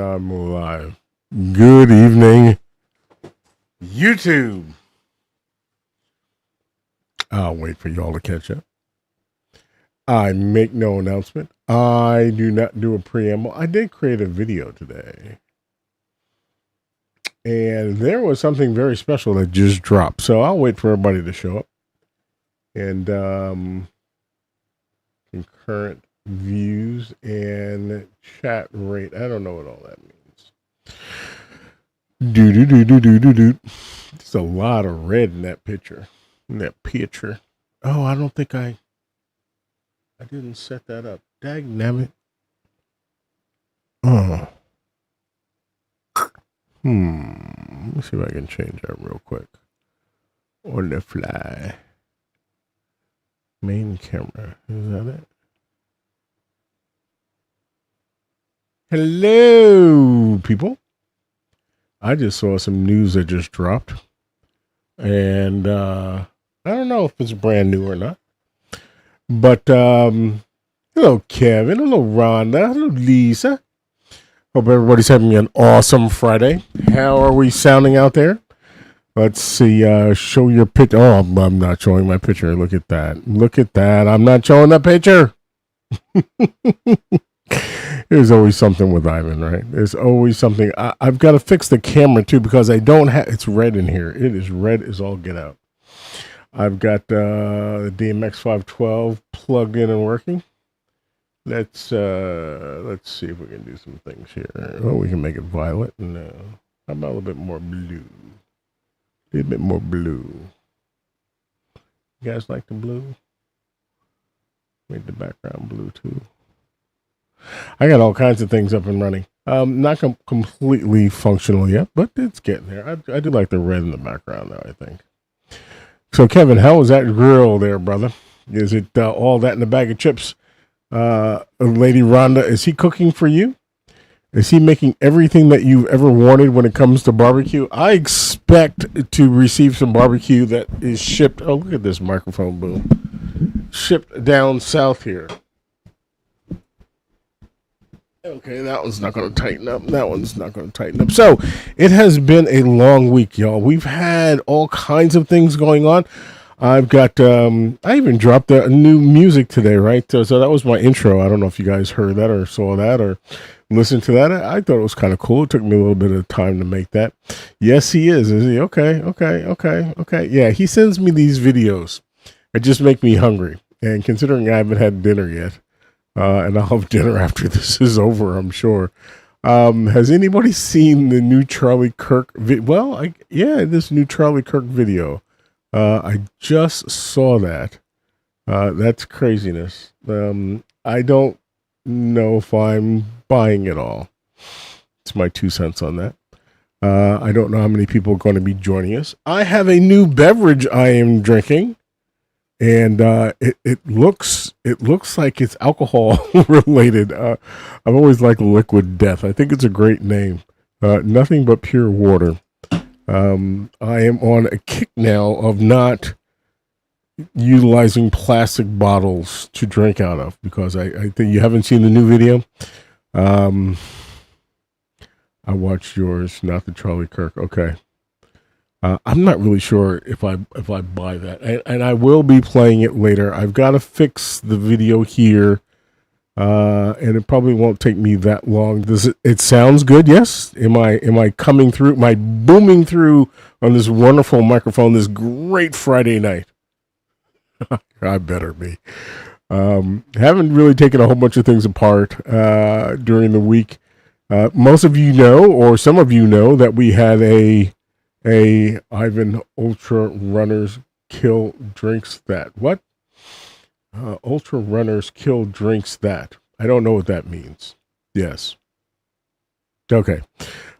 I'm live. Good evening, YouTube. I'll wait for y'all to catch up. I make no announcement. I do not do a preamble. I did create a video today. And there was something very special that just dropped. So I'll wait for everybody to show up. And concurrent views and chat rate. I don't know what all that means. Do. There's a lot of red in that picture. Oh, I don't think I didn't set that up. Dagnabbit. Oh. Let me see if I can change that real quick. On the fly. Main camera. Is that it? Hello, people. I just saw some news that just dropped. And I don't know if it's brand new or not. But hello, Kevin. Hello, Rhonda. Hello, Lisa. Hope everybody's having an awesome Friday. How are we sounding out there? Let's see. Show your picture. Oh, I'm not showing my picture. Look at that. Look at that. I'm not showing the picture. There's always something with Ivan, right? There's always something. I've got to fix the camera too because I don't have. It's red in here. It is red as all get out. I've got the DMX 512 plugged in and working. Let's see if we can do some things here. Oh, we can make it violet. No, how about a little bit more blue? A little bit more blue. You guys like the blue? Make the background blue too. I got all kinds of things up and running. Not completely functional yet, but it's getting there. I do like the red in the background though, I think. So Kevin, how was that grill there, brother? Is it all that in a bag of chips? Lady Rhonda, is he cooking for you? Is he making everything that you've ever wanted when it comes to barbecue? I expect to receive some barbecue that is shipped. Oh, look at this microphone boom. Shipped down south here. Okay, that one's not going to tighten up. That one's not going to tighten up. So it has been a long week, y'all. We've had all kinds of things going on. I've got, I even dropped a new music today, right? So that was my intro. I don't know if you guys heard that or saw that or listened to that. I thought it was kind of cool. It took me a little bit of time to make that. Yes, he is he? Okay. Yeah, he sends me these videos. It just make me hungry. And considering I haven't had dinner yet, and I'll have dinner after this is over, I'm sure. Has anybody seen the new Charlie Kirk this new Charlie Kirk video. I just saw that. That's craziness. I don't know if I'm buying it all. It's my 2 cents on that. I don't know how many people are going to be joining us. I have a new beverage I am drinking. And it looks like it's alcohol related. I've always liked Liquid Death. I think it's a great name. Nothing but pure water. I am on a kick now of not utilizing plastic bottles to drink out of because I think you haven't seen the new video. I watched yours, not the Charlie Kirk. Okay. I'm not really sure if I buy that, and I will be playing it later. I've got to fix the video here, and it probably won't take me that long. Does it sounds good? Yes. Am I coming through? Am I booming through on this wonderful microphone this great Friday night? I better be. Haven't really taken a whole bunch of things apart during the week. Most of you know, or some of you know, that we had a Ivan Ultra Runners Kill Drinks That. What? Ultra Runners Kill Drinks That. I don't know what that means. Yes. Okay.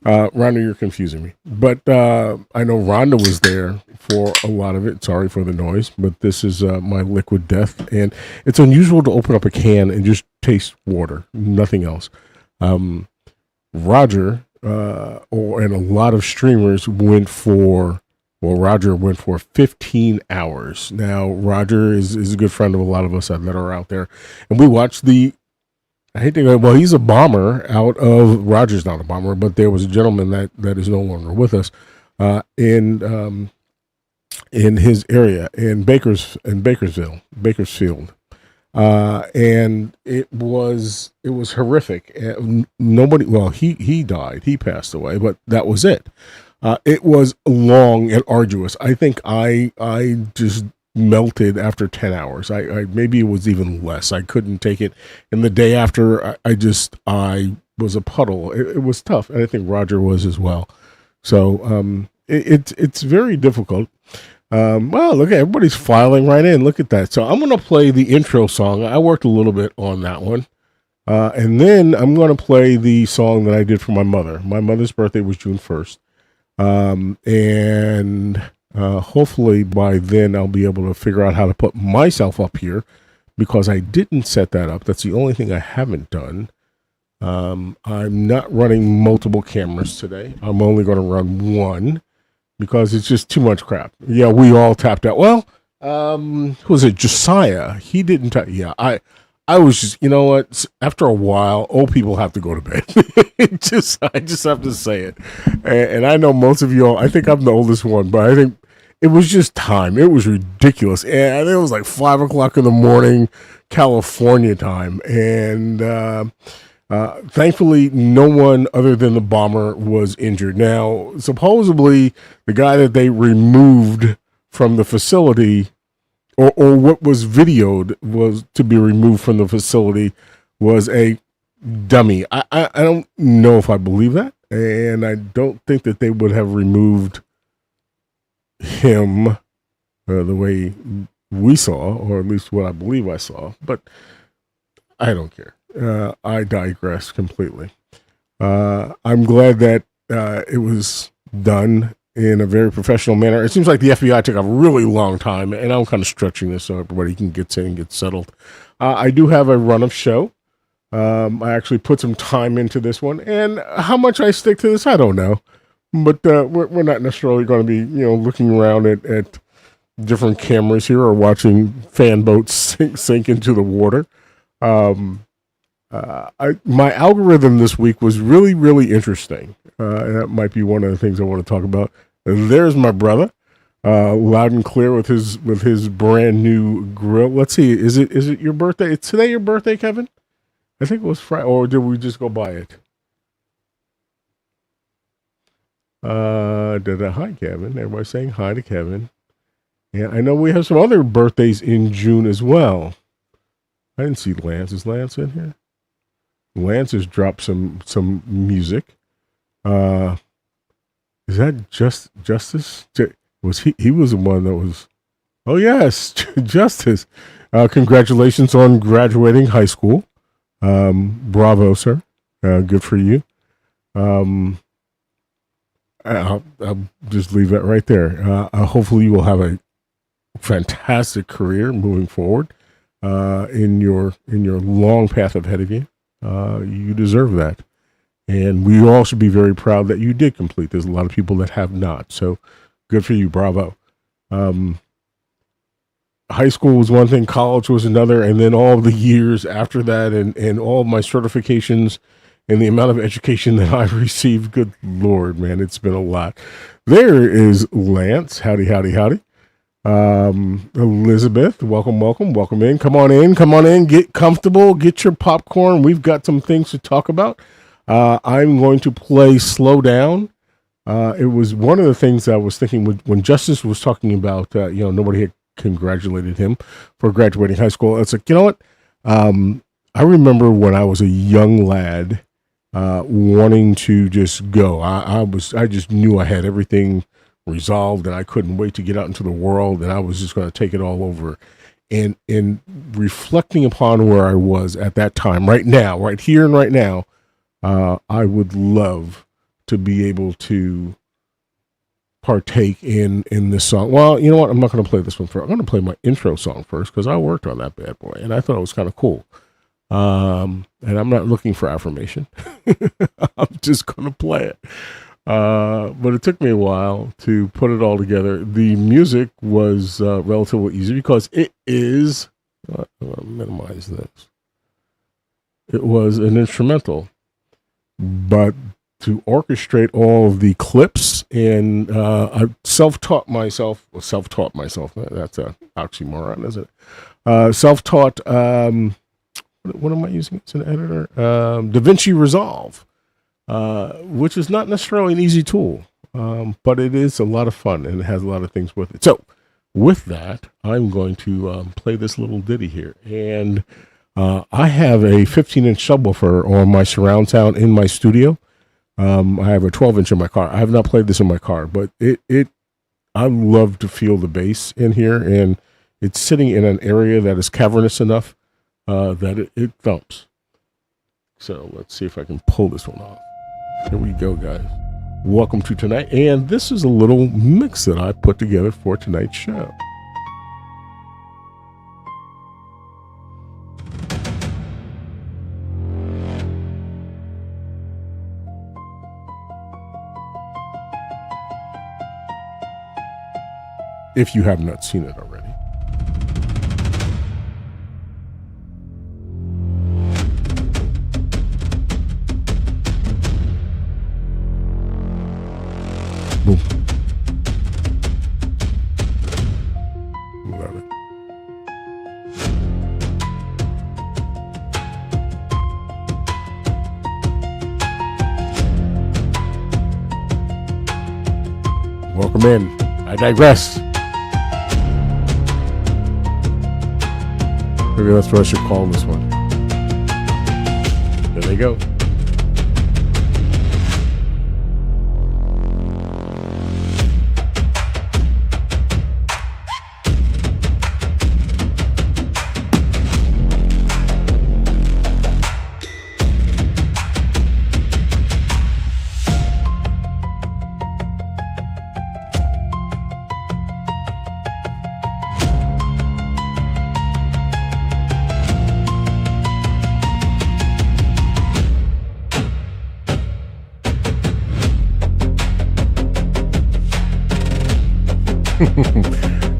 Rhonda, you're confusing me. But I know Rhonda was there for a lot of it. Sorry for the noise. But this is my Liquid Death. And it's unusual to open up a can and just taste water. Nothing else. Roger... and a lot of streamers Roger went for 15 hours. Now, Roger is a good friend of a lot of us that are out there. And we watched the I hate to go. Well, he's a bomber out of Rogers, not a bomber, but there was a gentleman that is no longer with us uh, in um, in his area in Bakersfield, and it was horrific. Nobody. Well, he died. He passed away, but that was it. It was long and arduous. I think I just melted after 10 hours. I maybe it was even less. I couldn't take it. And the day after, I was a puddle. It was tough, and I think Roger was as well. So it's very difficult. Well, look, everybody's filing right in. Look at that. So I'm going to play the intro song. I worked a little bit on that one. And then I'm going to play the song that I did for my mother. My mother's birthday was June 1st. And hopefully by then I'll be able to figure out how to put myself up here because I didn't set that up. That's the only thing I haven't done. I'm not running multiple cameras today. I'm only going to run one because it's just too much crap. Yeah, we all tapped out. Well, who was it? Josiah. He didn't. Yeah, I was just, you know what? After a while, old people have to go to bed. I just have to say it. And I know most of you all. I think I'm the oldest one, but I think it was just time. It was ridiculous, and I think it was like 5 o'clock in the morning, California time, and thankfully, no one other than the bomber was injured. Now, supposedly, the guy that they removed from the facility, or what was videoed was to be removed from the facility, was a dummy. I don't know if I believe that, and I don't think that they would have removed him the way we saw, or at least what I believe I saw. But I don't care. I digress completely. I'm glad that it was done in a very professional manner. It seems like the FBI took a really long time, and I'm kind of stretching this so everybody can get in and get settled. I do have a run of show. I actually put some time into this one, and how much I stick to this, I don't know. But we're not necessarily going to be, looking around at different cameras here or watching fan boats sink into the water. My algorithm this week was really, really interesting. And that might be one of the things I want to talk about. There's my brother, loud and clear with his brand new grill. Let's see, is it your birthday? Is today your birthday, Kevin? I think it was Friday, or did we just go by it? Hi, Kevin. Everybody's saying hi to Kevin. And I know we have some other birthdays in June as well. I didn't see Lance. Is Lance in here? Lance has dropped some music. Is that Justice? Was he was the one that was? Oh yes, Justice. Congratulations on graduating high school. Bravo, sir. Good for you. I'll just leave that right there. Hopefully, you will have a fantastic career moving forward in your long path ahead of you. You deserve that, and we all should be very proud that you did complete. There's a lot of people that have not, so good for you. Bravo. High school was one thing, college was another, and then all the years after that, and all of my certifications and the amount of education that I've received. Good Lord, man, it's been a lot. There is Lance. Howdy, howdy, howdy. Elizabeth, welcome in. Come on in, get comfortable, get your popcorn. We've got some things to talk about. I'm going to play Slow Down. It was one of the things that I was thinking when Justice was talking about, nobody had congratulated him for graduating high school. It's like, you know what? I remember when I was a young lad, wanting to just go. I just knew I had everything resolved and I couldn't wait to get out into the world, and I was just going to take it all over. And in reflecting upon where I was at that time, right now, right here and right now, I would love to be able to partake in this song. Well, you know what? I'm not going to play this one first. I'm going to play my intro song first because I worked on that bad boy and I thought it was kind of cool. And I'm not looking for affirmation. I'm just going to play it. But it took me a while to put it all together. The music was relatively easy because it is. I'll minimize this. it was an instrumental. But to orchestrate all of the clips, and I self-taught myself. Well, self-taught myself. That's a oxymoron, isn't it? Self-taught. What am I using as an editor? DaVinci Resolve, which is not necessarily an easy tool, but it is a lot of fun and it has a lot of things with it. So, with that, I'm going to play this little ditty here, and I have a 15-inch subwoofer on my surround sound in my studio. I have a 12-inch in my car. I have not played this in my car, but I love to feel the bass in here, and it's sitting in an area that is cavernous enough that it thumps. So let's see if I can pull this one off. Here we go, guys. Welcome to tonight, and this is a little mix that I put together for tonight's show. If you have not seen it already. Boom. Love it. Welcome in. I digress. Maybe that's what I should call this one. There they go.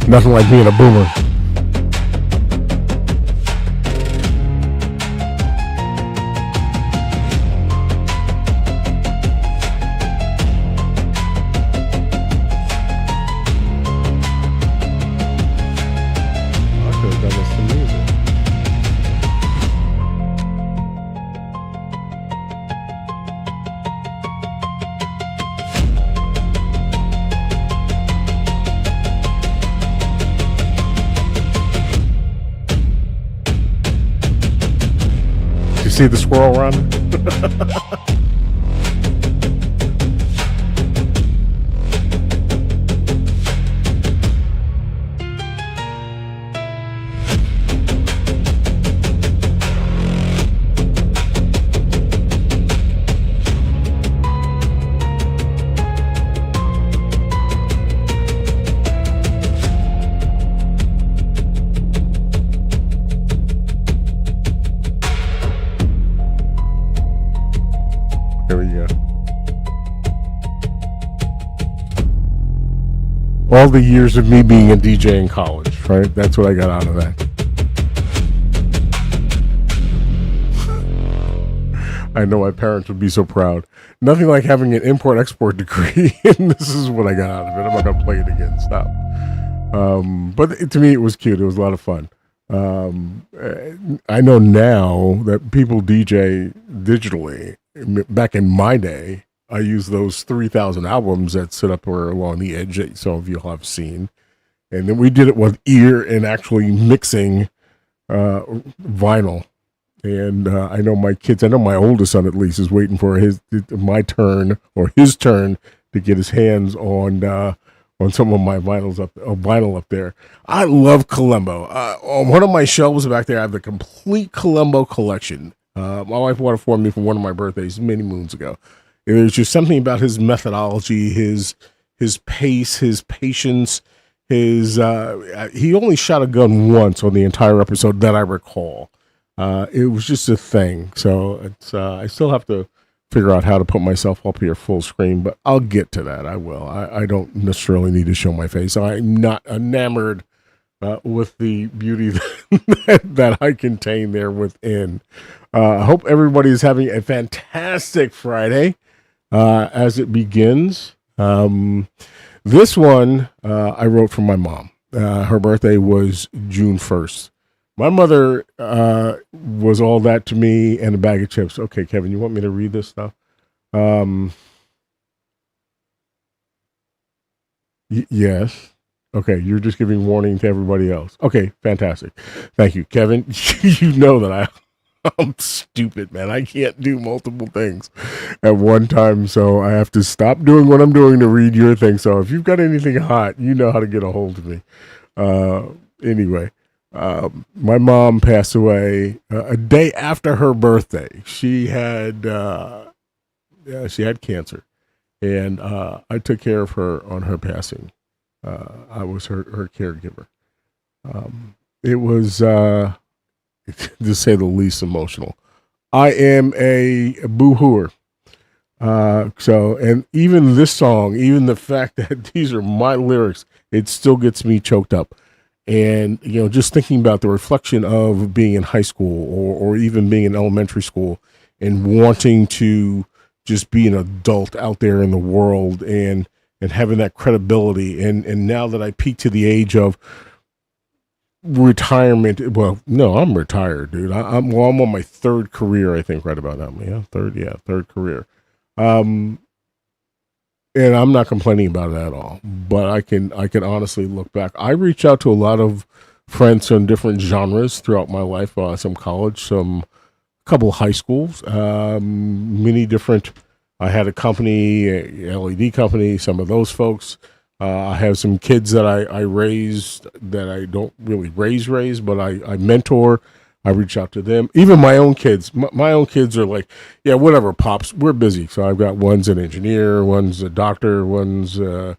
Nothing like being a boomer. I could have done this to music. See the squirrel run? There we go. All the years of me being a DJ in college, right? That's what I got out of that. I know my parents would be so proud. Nothing like having an import-export degree, and this is what I got out of it. I'm not going to play it again. Stop. But to me, it was cute. It was a lot of fun. I know now that people DJ digitally. Back in my day, I used those 3,000 albums that sit up there along the edge that some of you have seen. And then we did it with ear and actually mixing vinyl. And I know my kids, I know my oldest son at least is waiting for my turn or his turn to get his hands on some of my vinyl up there. I love Kalembo. On one of my shelves back there, I have the complete Kalembo collection. My wife bought it for me for one of my birthdays many moons ago. There's just something about his methodology, his pace, his patience, he only shot a gun once on the entire episode that I recall. It was just a thing. So it's I still have to figure out how to put myself up here full screen, but I'll get to that. I will. I don't necessarily need to show my face. I'm not enamored with the beauty that I contain there within. I hope everybody is having a fantastic Friday as it begins. This one I wrote from my mom. Her birthday was June 1st. My mother was all that to me and a bag of chips. Okay, Kevin, you want me to read this stuff? Yes. Okay, you're just giving warning to everybody else. Okay, fantastic. Thank you, Kevin. You know that I'm stupid, man. I can't do multiple things at one time, so I have to stop doing what I'm doing to read your thing. So if you've got anything hot, you know how to get a hold of me. Anyway, my mom passed away a day after her birthday. She had cancer, and I took care of her on her passing. I was her caregiver. It was, to say the least, emotional. I am a boo-hooer. And even this song, even the fact that these are my lyrics, it still gets me choked up. And, just thinking about the reflection of being in high school or even being in elementary school and wanting to just be an adult out there in the world and having that credibility. And now that I peak to the age of retirement, well, no, I'm retired, dude. I'm on my third career, I think, right about now. Yeah, third career. And I'm not complaining about it at all, but I can honestly look back. I reached out to a lot of friends from different genres throughout my life, some college, couple high schools, many different. I had a company, a LED company, some of those folks. I have some kids that I raised that I don't really raise, but I mentor. I reach out to them. Even my own kids. My own kids are like, yeah, whatever, Pops. We're busy. So I've got one's an engineer, one's a doctor, one's a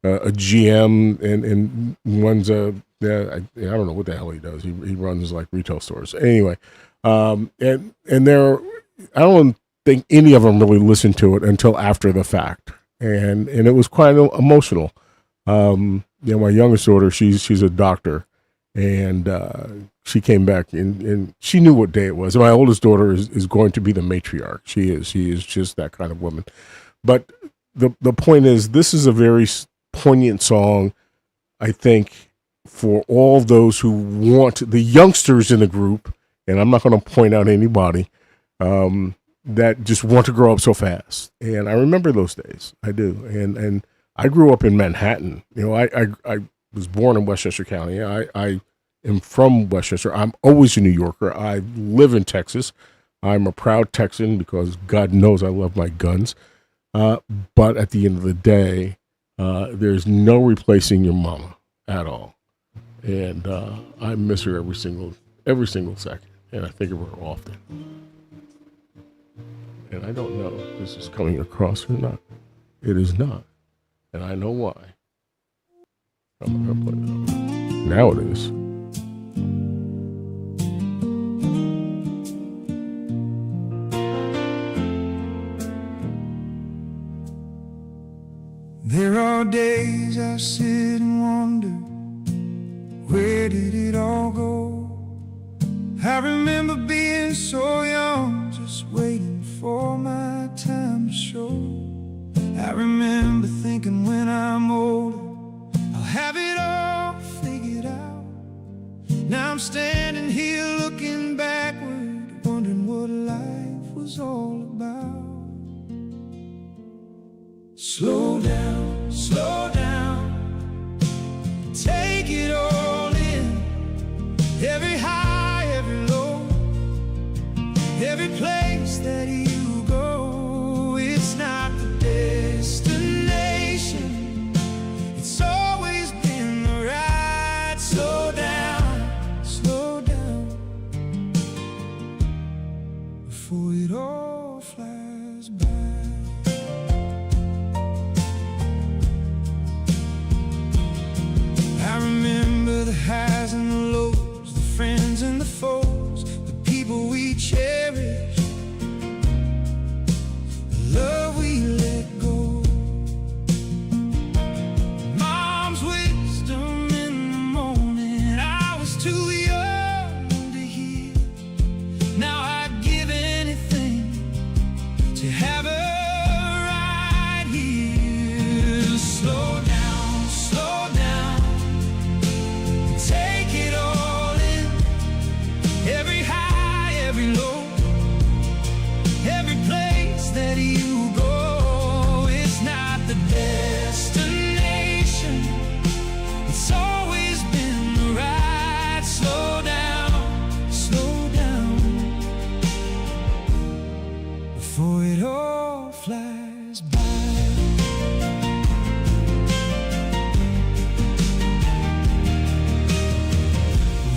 GM, and one's I don't know what the hell he does. He runs like retail stores. Anyway, and they're, I don't think any of them really listened to it until after the fact, and it was quite emotional. My youngest daughter, she's a doctor, and she came back and she knew what day it was. My oldest daughter is going to be the matriarch. She is just that kind of woman. But the point is, this is a very poignant song, I think, for all those who want the youngsters in the group, and I'm not going to point out anybody, that just want to grow up so fast. And I remember those days. I do. And I grew up in Manhattan. I was born in Westchester County. I am from Westchester. I'm always a New Yorker. I live in Texas. I'm a proud Texan because God knows I love my guns. But at the end of the day, there's no replacing your mama at all. And I miss her every single second. And I think of her often. And I don't know if this is coming across or not. It is not. And I know why. I'm going to put it up. Now it is. There are days I sit and wonder, where did it all go? I remember being so young, just waiting for my time to show. I remember thinking when I'm older, I'll have it all figured out. Now I'm standing here looking backward, wondering what life was all about. Slow down, take it all in. Every high, every low, every place that you go. It's not the destination, it's always been the ride. Slow down, before it all flies by. you go. It's not the destination, it's always been the ride. Slow down, before it all flies by.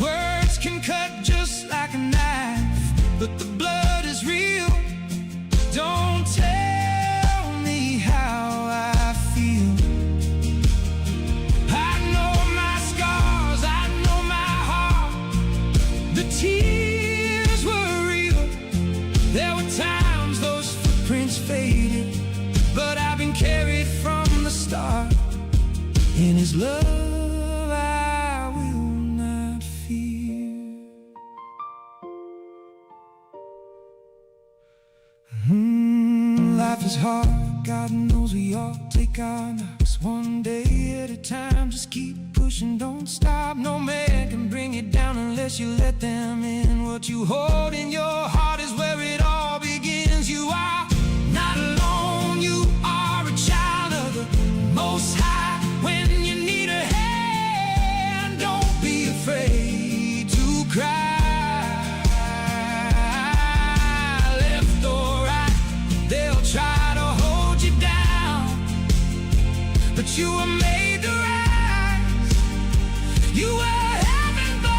Words can cut just like a knife, but the blood is real. Don't tell me how I feel. I know my scars, I know my heart. The tears were real. There were times those footprints faded, but I've been carried from the start. In His love I will not fear. Life is hard, God knows we all take our knocks one day at a time. Just keep pushing, don't stop. No man can bring you down unless you let them in. What you hold in your heart is where it all begins. You are not alone, you are a child of the Most High. When you need a hand, don't be afraid to cry. Left or right, they'll try to hold you down, but you were made to rise. You were heaven bound.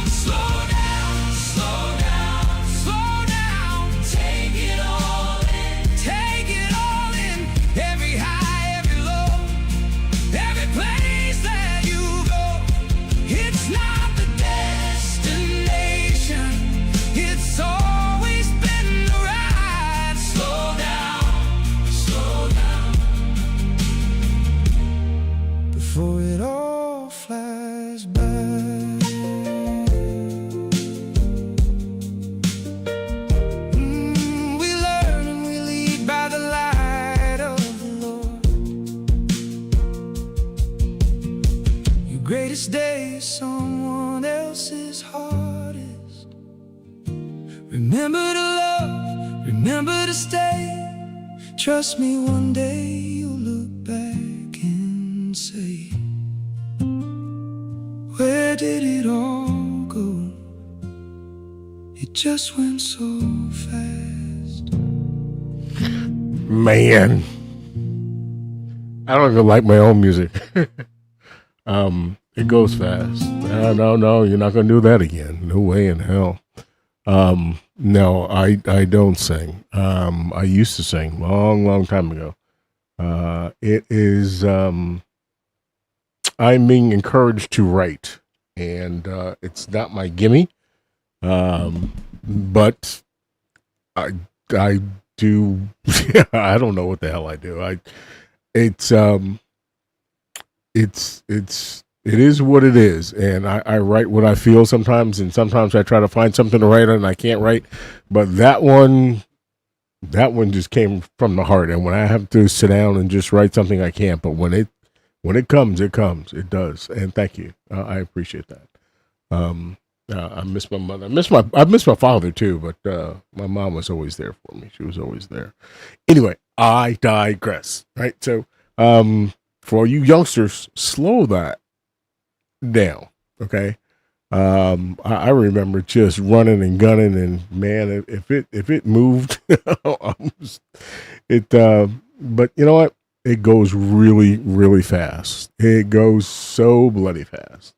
Slow down, slow down, slow down. Take it all in, take it all in. Every high, every low, every place that you go. It's not the destination, it's always been the ride. Slow down, before it all flies by. We learn and we lead by the light of the Lord. Your greatest day is someone else's hardest. Remember to love, remember to stay. Trust me, one day you'll look back and say, where did it all go? It just went so fast. Man, I don't even like my own music. It goes fast. No, you're not gonna do that again. No way in hell. No, I don't sing. I used to sing long time ago. It is I'm being encouraged to write, and it's not my gimme. But I do. I don't know what the hell I do. It is what it is, and I write what I feel sometimes, and sometimes I try to find something to write on and I can't write. But that one just came from the heart, and when I have to sit down and just write something, I can't. But when it comes, it comes. It does, and thank you. I appreciate that. I miss my mother. I miss my father too, but my mom was always there for me. She was always there. Anyway, I digress. Right, so for all you youngsters, slow that down. Okay. I remember just running and gunning, and man, if it moved, but you know what? It goes really fast. It goes so bloody fast.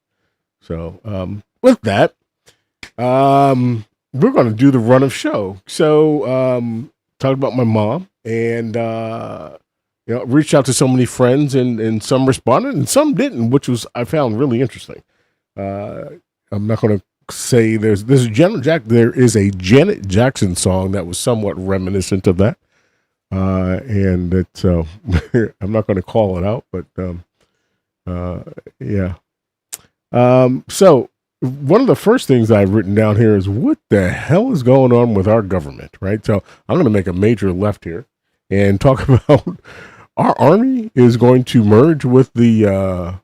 So with that, we're going to do the run of show. So talk about my mom, and reached out to so many friends, and some responded and some didn't, which was I found really interesting. I'm not going to say there is a Janet Jackson song that was somewhat reminiscent of that. And it's I'm not going to call it out, but yeah. So one of the first things I've written down here is what the hell is going on with our government, right? So I'm going to make a major left here and talk about our army is going to merge with the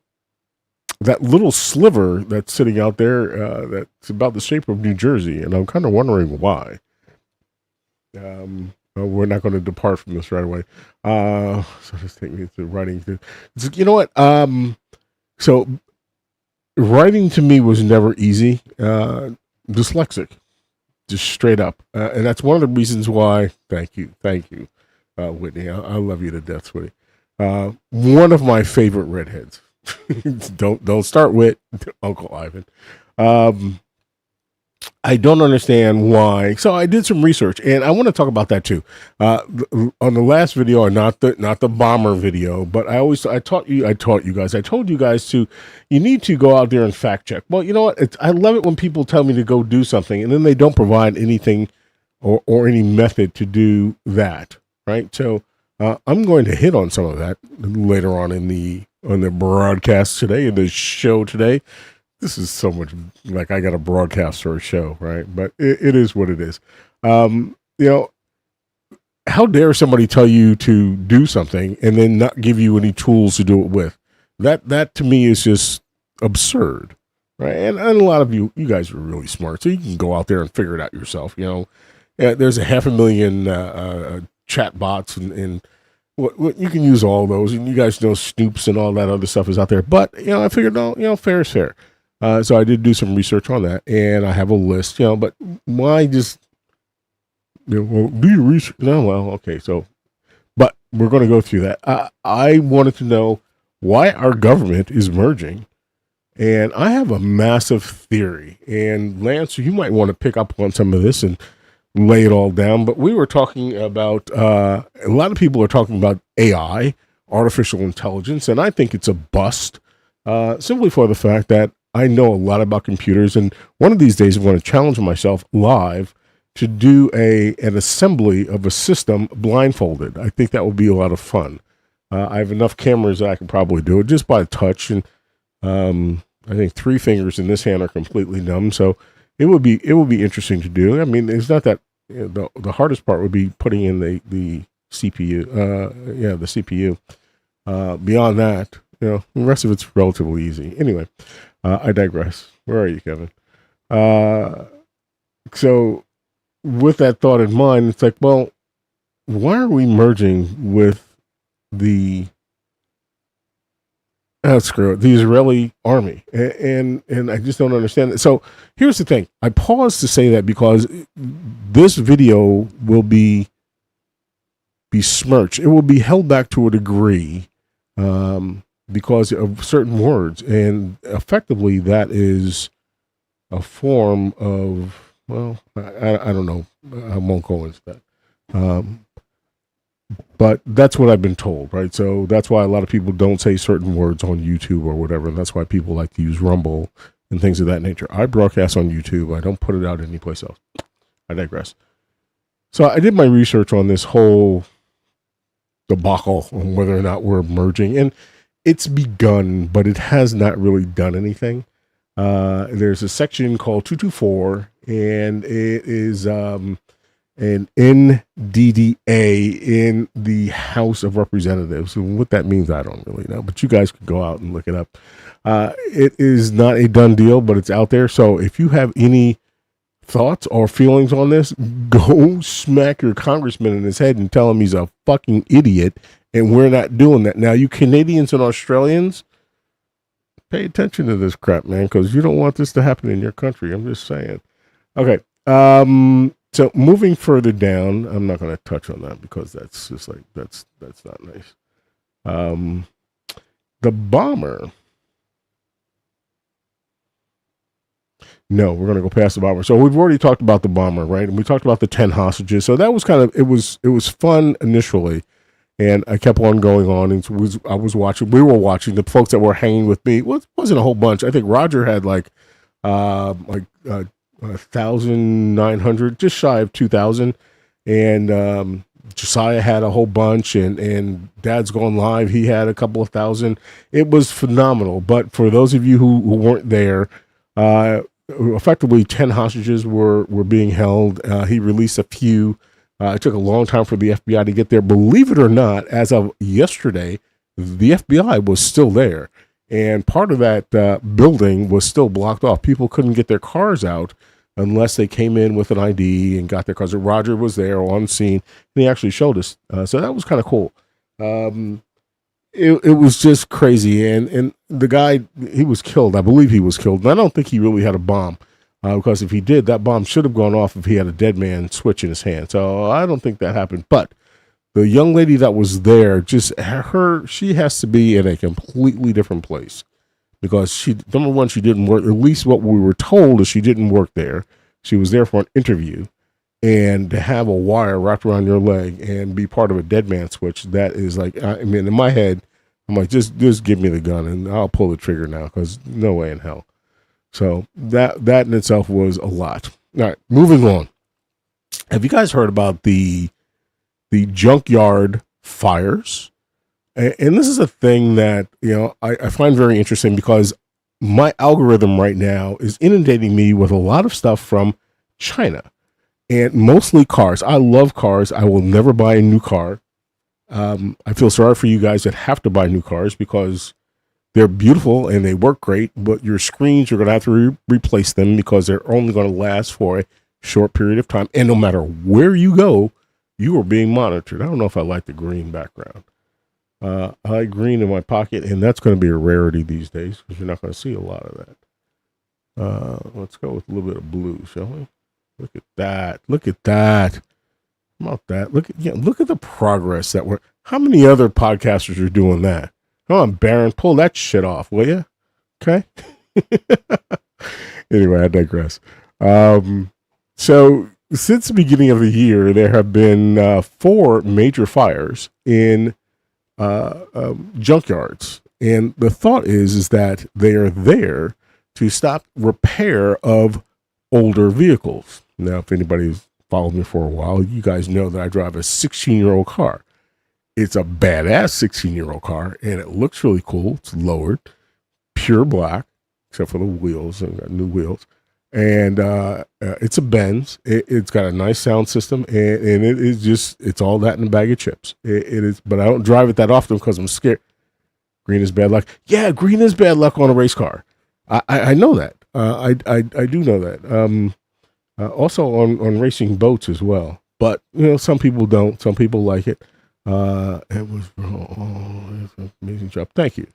that little sliver that's sitting out there that's about the shape of New Jersey, and I'm kind of wondering why. we're not going to depart from this right away. So just take me to writing. You know what? So writing to me was never easy. Dyslexic, just straight up, and that's one of the reasons why. Thank you, Whitney. I love you to death, Whitney. One of my favorite redheads. don't start with Uncle Ivan. I don't understand why. So I did some research, and I want to talk about that too. On the last video, or not the bomber video, but I told you guys to, you need to go out there and fact check. Well, you know what? I love it when people tell me to go do something, and then they don't provide anything or any method to do that. Right. So I'm going to hit on some of that later on in the broadcast today, in the show today. This is so much like I got a broadcast or a show, right? But it is what it is. You know, how dare somebody tell you to do something and then not give you any tools to do it with? That to me is just absurd, right? And a lot of you guys are really smart, so you can go out there and figure it out yourself. You know, there's 500,000 chat bots and what you can use all those, and you guys know Snoops and all that other stuff is out there. But you know, I figured, no, you know, fair is fair. So I did do some research on that, and I have a list, you know, but why just, you know, well, do your research? No, well, okay, so, but we're going to go through that. I wanted to know why our government is merging, and I have a massive theory, and Lance, you might want to pick up on some of this and lay it all down, but we were talking about, a lot of people are talking about AI, artificial intelligence, and I think it's a bust, simply for the fact that I know a lot about computers, and one of these days I'm going to challenge myself live to do an assembly of a system blindfolded. I think that would be a lot of fun. I have enough cameras that I could probably do it just by touch, and I think 3 fingers in this hand are completely numb, so it would be interesting to do. I mean, it's not that, you know, the hardest part would be putting in the CPU. The CPU. Beyond that, you know, the rest of it's relatively easy. Anyway. I digress. Where are you, Kevin? So with that thought in mind, it's like, well, why are we merging with the the Israeli army? And I just don't understand it. So here's the thing. I pause to say that because this video will be besmirched. It will be held back to a degree. Because of certain words, and effectively that is a form of, well, I don't know, I won't go into that, but that's what I've been told, right? So that's why a lot of people don't say certain words on YouTube or whatever, and that's why people like to use Rumble and things of that nature. I broadcast on YouTube. I don't put it out anyplace else. I digress. So I did my research on this whole debacle on whether or not we're merging, and it's begun, but it has not really done anything. There's a section called 224, and it is an NDDA in the House of Representatives. And what that means, I don't really know, but you guys can go out and look it up. It is not a done deal, but it's out there. So if you have any thoughts or feelings on this, go smack your congressman in his head and tell him he's a fucking idiot. And we're not doing that. Now, you Canadians and Australians, pay attention to this crap, man, because you don't want this to happen in your country. I'm just saying. Okay. So moving further down, I'm not going to touch on that because that's just like, that's not nice. The bomber. No, we're going to go past the bomber. So we've already talked about the bomber, right? And we talked about the 10 hostages. So that was kind of, it was fun initially. And I kept on going on, and we were watching the folks that were hanging with me. Well, it wasn't a whole bunch. I think Roger had like 1,900, just shy of 2,000. And Josiah had a whole bunch, and Dad's Gone Live, he had a couple of thousand. It was phenomenal. But for those of you who weren't there, effectively 10 hostages were being held. He released a few. It took a long time for the FBI to get there. Believe it or not, as of yesterday, the FBI was still there. And part of that building was still blocked off. People couldn't get their cars out unless they came in with an ID and got their cars. Roger was there on scene, and he actually showed us. So that was kind of cool. It was just crazy. And the guy, he was killed. I believe he was killed. And I don't think he really had a bomb. Because if he did, that bomb should have gone off if he had a dead man switch in his hand. So I don't think that happened. But the young lady that was there, she has to be in a completely different place. Because number one, she didn't work, at least what we were told is she didn't work there. She was there for an interview. And to have a wire wrapped around your leg and be part of a dead man switch, that is like, I mean, in my head, I'm like, just give me the gun and I'll pull the trigger now, because no way in hell. So that in itself was a lot. All right, moving on. Have you guys heard about the junkyard fires? And this is a thing that, I find very interesting, because my algorithm right now is inundating me with a lot of stuff from China, and mostly cars. I love cars. I will never buy a new car. I feel sorry for you guys that have to buy new cars, because they're beautiful and they work great, but your screens, you're going to have to replace them, because they're only going to last for a short period of time. And no matter where you go, you are being monitored. I don't know if I like the green background. I like green in my pocket, and that's going to be a rarity these days, because you're not going to see a lot of that. Let's go with a little bit of blue, shall we? Look at that. Look at that. How about that? Look at the progress that how many other podcasters are doing that? Come on, Baron, pull that shit off, will you? Okay. Anyway, I digress. So since the beginning of the year, there have been 4 major fires in junkyards, and the thought is that they are there to stop repair of older vehicles. Now, if anybody's followed me for a while, you guys know that I drive a 16-year-old car. It's a badass 16-year-old car, and it looks really cool. It's lowered, pure black, except for the wheels. I've got new wheels. And it's a Benz. It's got a nice sound system, and it is just, it's all that in a bag of chips. It is, but I don't drive it that often because I'm scared. Green is bad luck. Yeah, green is bad luck on a race car. I know that. I do know that. Also on racing boats as well. But, some people don't. Some people like it. It was it's an amazing job. Thank you.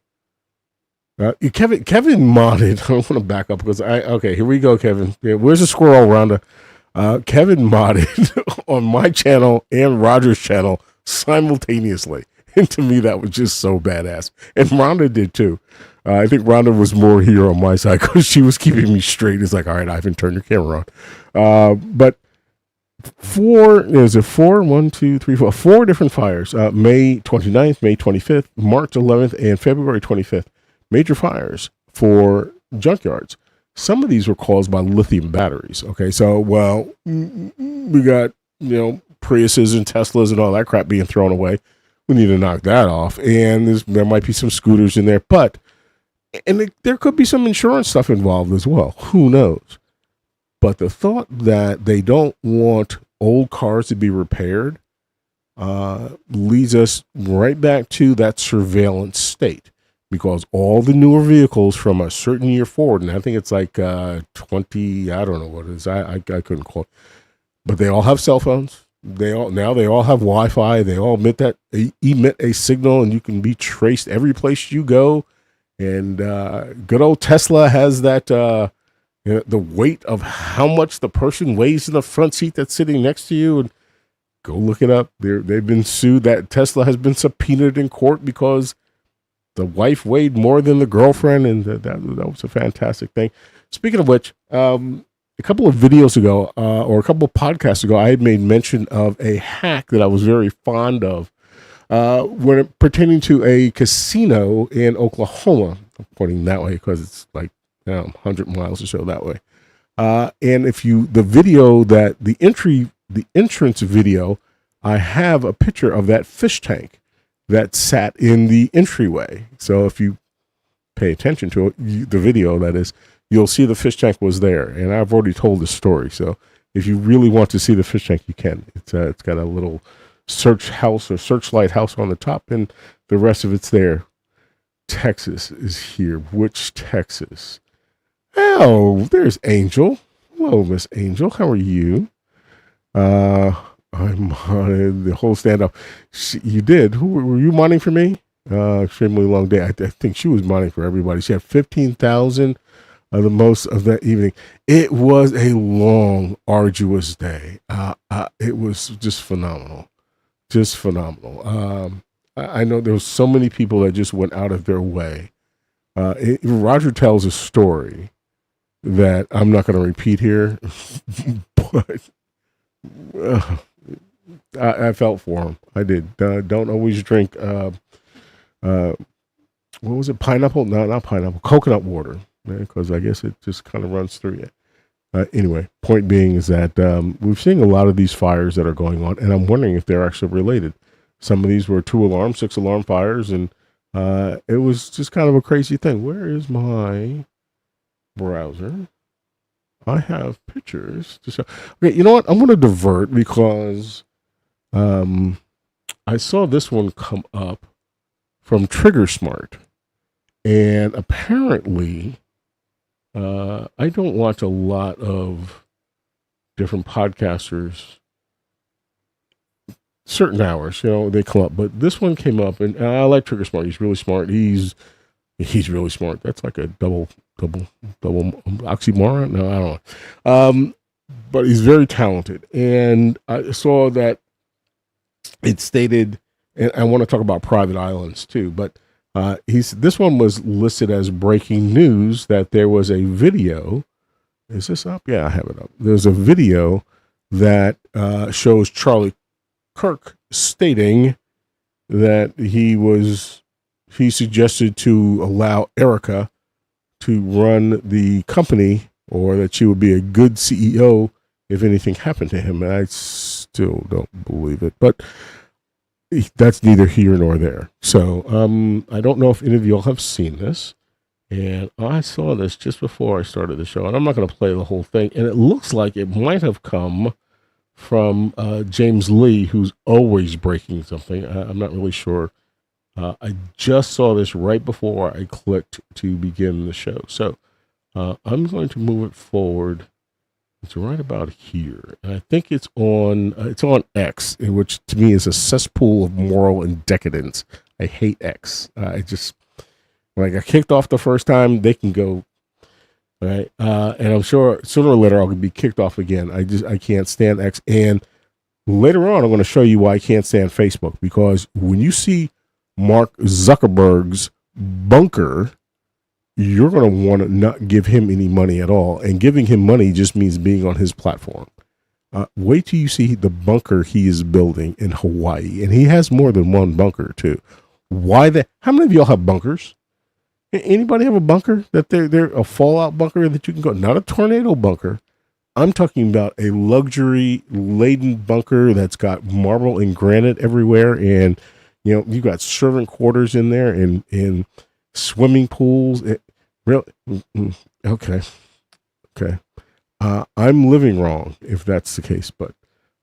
Kevin modded. I want to back up because okay, here we go, Kevin. Yeah, where's the squirrel, Rhonda? Kevin modded on my channel and Roger's channel simultaneously. And to me, that was just so badass. And Rhonda did too. I think Rhonda was more here on my side because she was keeping me straight. It's like, all right, Ivan, turn your camera on. But 4 different fires. May 29th, May 25th, March 11th, and February 25th. Major fires for junkyards. Some of these were caused by lithium batteries. Okay, so, well, we got, Priuses and Teslas and all that crap being thrown away. We need to knock that off. And there might be some scooters in there, there could be some insurance stuff involved as well. Who knows? But the thought that they don't want old cars to be repaired leads us right back to that surveillance state. Because all the newer vehicles from a certain year forward, and I think it's like 20, I don't know what it is. I couldn't quote, but they all have cell phones. They all have Wi-Fi. They all emit a signal, and you can be traced every place you go. And good old Tesla has that the weight of how much the person weighs in the front seat that's sitting next to you. And go look it up. They've been sued. That Tesla has been subpoenaed in court because the wife weighed more than the girlfriend, and that was a fantastic thing. Speaking of which, a couple of videos ago, or a couple of podcasts ago, I had made mention of a hack that I was very fond of when pertaining to a casino in Oklahoma. I'm pointing that way because it's like 100 miles or so that way. And the entrance video, I have a picture of that fish tank that sat in the entryway. So if you pay attention to it, the video that is, you'll see the fish tank was there. And I've already told the story. So if you really want to see the fish tank, you can. It's got a little searchlight house on the top, and the rest of it's there. Texas is here. Which Texas? Oh, there's Angel. Hello, Miss Angel. How are you? I modded the whole stand up. You did. Who were you modding for me? Extremely long day. I think she was modding for everybody. She had 15,000 the most of that evening. It was a long, arduous day. It was just phenomenal. Just phenomenal. I know there was so many people that just went out of their way. Roger tells a story that I'm not going to repeat here, but I felt for him. I did. Don't always drink, what was it? Pineapple? No, not pineapple. Coconut water, because I guess it just kind of runs through you. Anyway, point being is that we've seen a lot of these fires that are going on, and I'm wondering if they're actually related. Some of these were 2-alarm, 6-alarm fires, and it was just kind of a crazy thing. Where is my browser? I have pictures to show. Okay, you know what? I'm going to divert because I saw this one come up from Trigger Smart, and apparently I don't watch a lot of different podcasters certain hours, they come up, but this one came up, and I like Trigger Smart. He's really smart. He's really smart. That's like a double oxymoron. No, I don't know. But he's very talented, and I saw that it stated, and I want to talk about private islands too, but this one was listed as breaking news that there was a video. Is this up? Yeah, I have it up. There's a video that shows Charlie Kirk stating that he suggested to allow Erica to run the company, or that she would be a good CEO if anything happened to him. And I still don't believe it, but that's neither here nor there. So I don't know if any of y'all have seen this, and I saw this just before I started the show, and I'm not going to play the whole thing, and it looks like it might have come from James Lee, who's always breaking something. I'm not really sure. I just saw this right before I clicked to begin the show. So I'm going to move it forward. It's right about here. And I think it's on X, which to me is a cesspool of moral and decadence. I hate X. When I got kicked off the first time, they can go. Right. And I'm sure sooner or later I'll be kicked off again. I can't stand X. And later on, I'm going to show you why I can't stand Facebook, because when you see Mark Zuckerberg's bunker, you're going to want to not give him any money at all. And giving him money just means being on his platform. Wait till you see the bunker he is building in Hawaii. And he has more than one bunker too. How many of y'all have bunkers? Anybody have a bunker that they're a fallout bunker that you can go? Not a tornado bunker. I'm talking about a luxury laden bunker that's got marble and granite everywhere, and you've got servant quarters in there and swimming pools. Okay. I'm living wrong if that's the case, but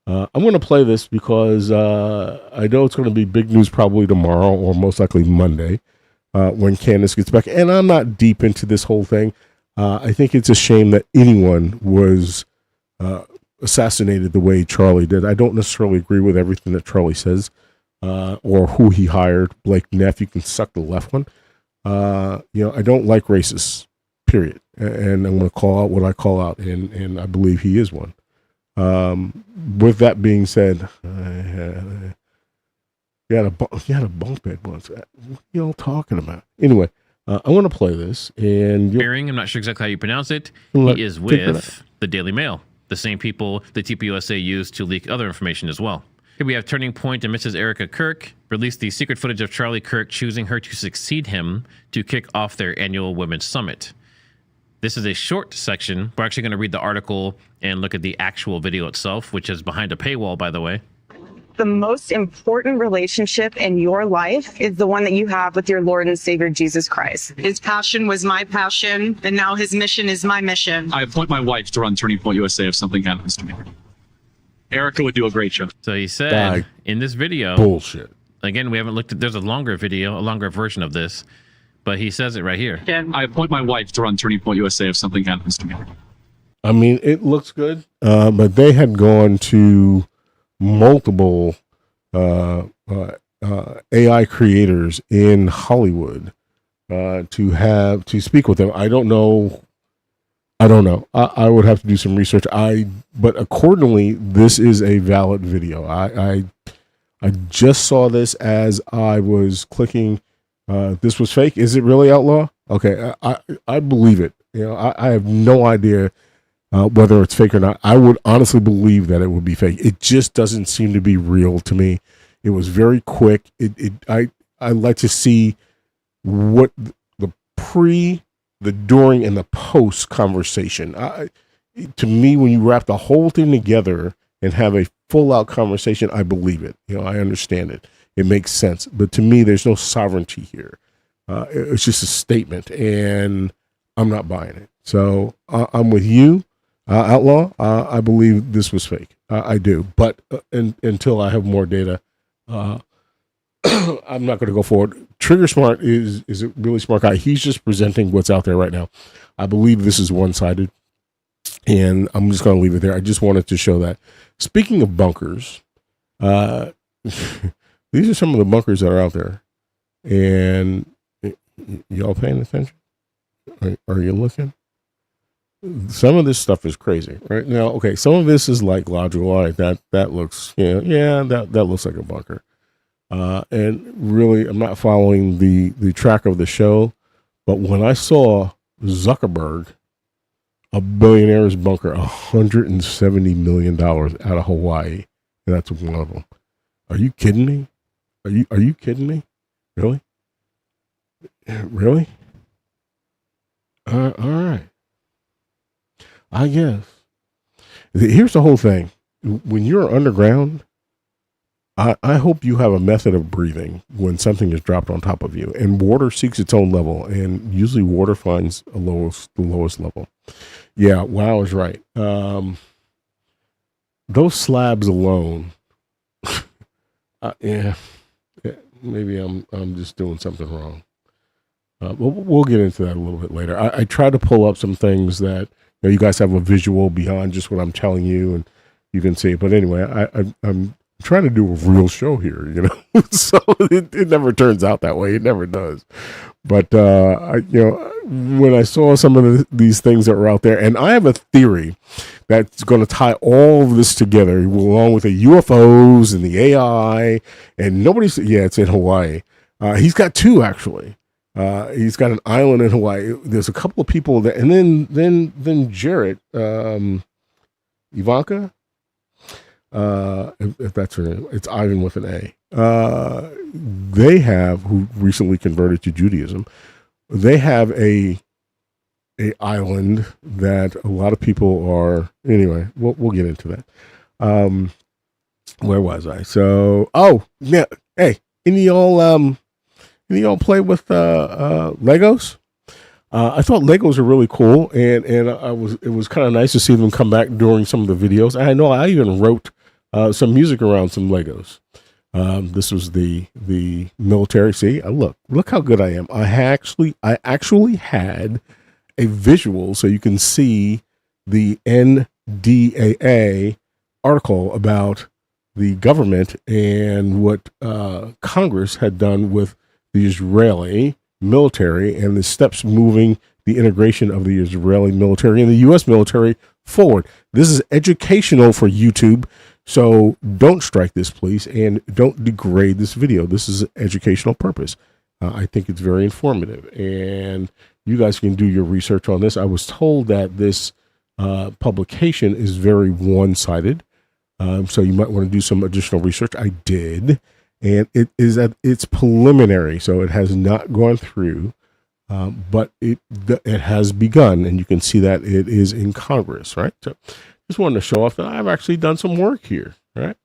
I'm going to play this because I know it's going to be big news probably tomorrow or most likely Monday. When Candace gets back. And I'm not deep into this whole thing. I think it's a shame that anyone was assassinated the way Charlie did. I don't necessarily agree with everything that Charlie says or who he hired. Blake Neff, you can suck the left one. I don't like racists, period. And I'm going to call out what I call out, and I believe he is one. With that being said, you had a bunk bed once. What are y'all talking about? Anyway, I want to play this. And I'm not sure exactly how you pronounce it. He is with the Daily Mail, the same people the TPUSA used to leak other information as well. Here we have Turning Point and Mrs. Erica Kirk released the secret footage of Charlie Kirk choosing her to succeed him to kick off their annual Women's Summit. This is a short section. We're actually going to read the article and look at the actual video itself, which is behind a paywall, by the way. The most important relationship in your life is the one that you have with your Lord and Savior, Jesus Christ. His passion was my passion, and now his mission is my mission. I appoint my wife to run Turning Point USA if something happens to me. Erica would do a great job. So he said in this video, bullshit. Again, we haven't looked at, there's a longer video, a longer version of this, but he says it right here. I appoint my wife to run Turning Point USA if something happens to me. I mean, it looks good, but they had gone to multiple AI creators in Hollywood to speak with them. I don't know. I would have to do some research. But accordingly, this is a valid video. I just saw this as I was clicking. This was fake. Is it really Outlaw? Okay, I believe it. I have no idea whether it's fake or not. I would honestly believe that it would be fake. It just doesn't seem to be real to me. It was very quick. I like to see what the pre, the during, and the post conversation. To me, when you wrap the whole thing together and have a full out conversation, I believe it. I understand it. It makes sense. But to me, there's no sovereignty here. It's just a statement, and I'm not buying it. So I'm with you, Outlaw. I believe this was fake. I do. But until I have more data, I'm not going to go forward. Trigger Smart is a really smart guy. He's just presenting what's out there right now. I believe this is one-sided, and I'm just going to leave it there. I just wanted to show that. Speaking of bunkers, these are some of the bunkers that are out there. And y'all paying attention? Are you looking? Some of this stuff is crazy right now. Okay, some of this is like logical. All right, that looks that looks like a bunker. And really, I'm not following the track of the show, but when I saw Zuckerberg, a billionaire's bunker, $170 million out of Hawaii, and that's one of them. Are you kidding me? Are you kidding me? Really? Really? All right. I guess. Here's the whole thing. When you're underground, I hope you have a method of breathing when something is dropped on top of you. And water seeks its own level, and usually water finds the lowest level. Yeah, Wow is right. Those slabs alone. Yeah, maybe I'm just doing something wrong. We'll get into that a little bit later. I try to pull up some things that you guys have a visual beyond just what I'm telling you, and you can see it. But anyway, I'm trying to do a real show here, so it never turns out that way. It never does. But when I saw some of these things that were out there, and I have a theory that's going to tie all of this together, along with the UFOs and the AI, and it's in Hawaii. He's got two actually. He's got an island in Hawaii. There's a couple of people that, and then Jarrett, Ivanka. If that's her name, it's Ivan with an A. They have, who recently converted to Judaism, they have a island that a lot of people are. Anyway, we'll get into that. Where was I? So, yeah. Hey, any y'all play with Legos? I thought Legos are really cool, and it was kind of nice to see them come back during some of the videos. And I know I even wrote some music around some Legos. This was the military. See, look how good I am. I actually had a visual so you can see the NDAA article about the government and what Congress had done with the Israeli military and the steps moving the integration of the Israeli military and the U.S. military forward. This is educational for YouTube, so don't strike this, please, and don't degrade this video. This is an educational purpose. I think it's very informative, and you guys can do your research on this. I was told that this publication is very one-sided, so you might want to do some additional research. I did. And it's preliminary, so it has not gone through, but it has begun, and you can see that it is in Congress, right? So, just wanted to show off that I've actually done some work here, right?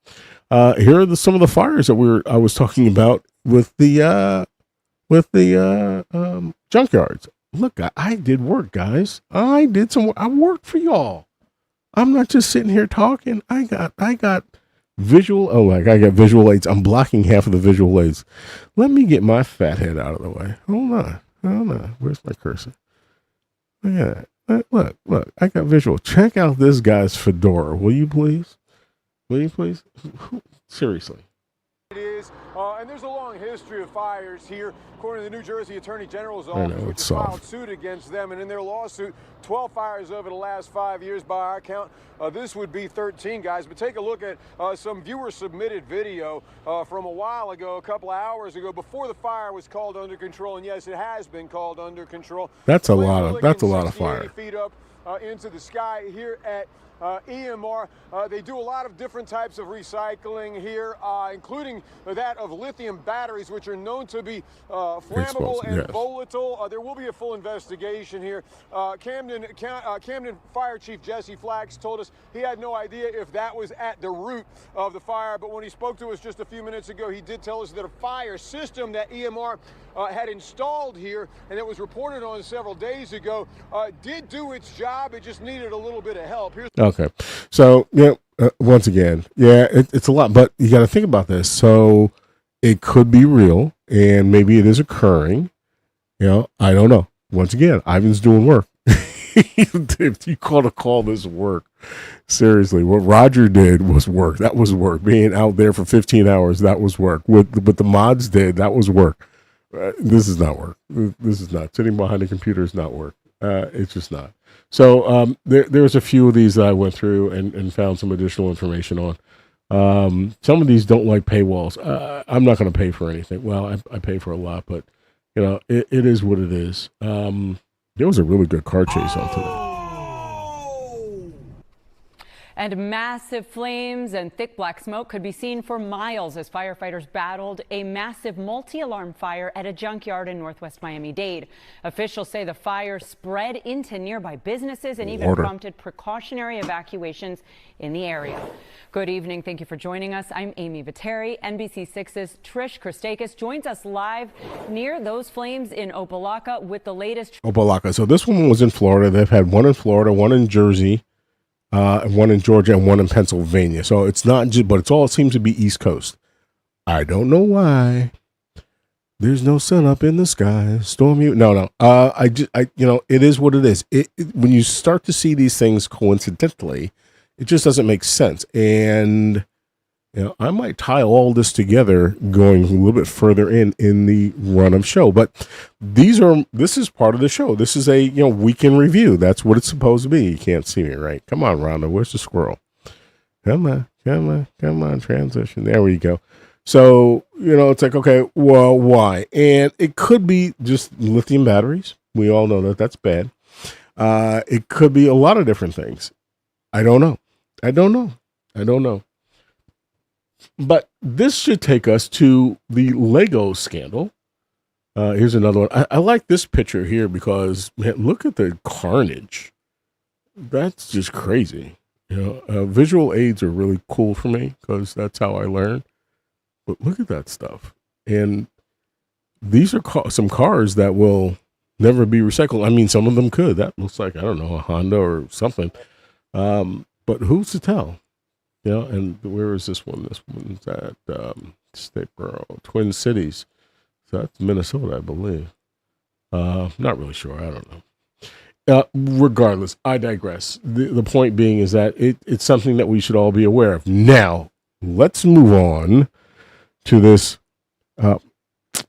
Here are some of the fires that I was talking about with the junkyards. Look, I did work, guys. I did some work. I worked for y'all. I'm not just sitting here talking. I got visual. Oh, I got visual aids. I'm blocking half of the visual aids. Let me get my fat head out of the way. Hold on. Where's my cursor? Look at that. Look, I got visual. Check out this guy's fedora. Will you please? Seriously. It is, and there's a long history of fires here. According to the New Jersey Attorney General's office, which has filed suit against them, and in their lawsuit, 12 fires over the last 5 years by our count. This would be 13, guys. But take a look at some viewer-submitted video from a while ago, a couple of hours ago, before the fire was called under control. And yes, it has been called under control. That's a lot of fire. Feet up into the sky here at EMR. They do a lot of different types of recycling here, including that of lithium batteries, which are known to be flammable and volatile. There will be a full investigation here. Camden Fire Chief Jesse Flax told us he had no idea if that was at the root of the fire, but when he spoke to us just a few minutes ago, he did tell us that a fire system that EMR had installed here, and it was reported on several days ago, did do its job. It just needed a little bit of help. Okay. So, once again, it's a lot, but you got to think about this. So it could be real, and maybe it is occurring. I don't know. Once again, Ivan's doing work. If you call this work, seriously, what Roger did was work. That was work. Being out there for 15 hours, that was work. What the mods did, that was work. This is not work. This is not. Sitting behind a computer is not work. It's just not. So there's a few of these that I went through and found some additional information on. Some of these don't like paywalls. I'm not going to pay for anything. Well, I pay for a lot, but it is what it is. There was a really good car chase on today. And massive flames and thick black smoke could be seen for miles as firefighters battled a massive multi-alarm fire at a junkyard in northwest Miami-Dade. Officials say the fire spread into nearby businesses and even prompted precautionary evacuations in the area. Good evening. Thank you for joining us. I'm Amy Viteri. NBC6's Trish Christakis joins us live near those flames in Opa-locka with the latest. Opa-locka. So this one was in Florida. They've had one in Florida, one in Jersey, one in Georgia, and one in Pennsylvania. So it's not just, but it seems to be East Coast. I don't know why. There's no sun up in the sky. Storm you. No. It is what it is. When you start to see these things coincidentally, it just doesn't make sense. And I might tie all this together going a little bit further in the run of show. But this is part of the show. This is a weekend review. That's what it's supposed to be. You can't see me, right? Come on, Rhonda. Where's the squirrel? Come on, transition. There we go. So, it's like, okay, well, why? And it could be just lithium batteries. We all know that that's bad. It could be a lot of different things. I don't know. But this should take us to the Lego scandal. Here's another one. I like this picture here because, man, look at the carnage. That's just crazy. Visual aids are really cool for me because that's how I learn. But look at that stuff. And these are some cars that will never be recycled. I mean, some of them could. That looks like, I don't know, a Honda or something. But who's to tell? And where is this one? This one's at Statesboro, Twin Cities. So that's Minnesota, I believe. Not really sure. I don't know. Regardless, I digress. The point being is that it's something that we should all be aware of. Now, let's move on to this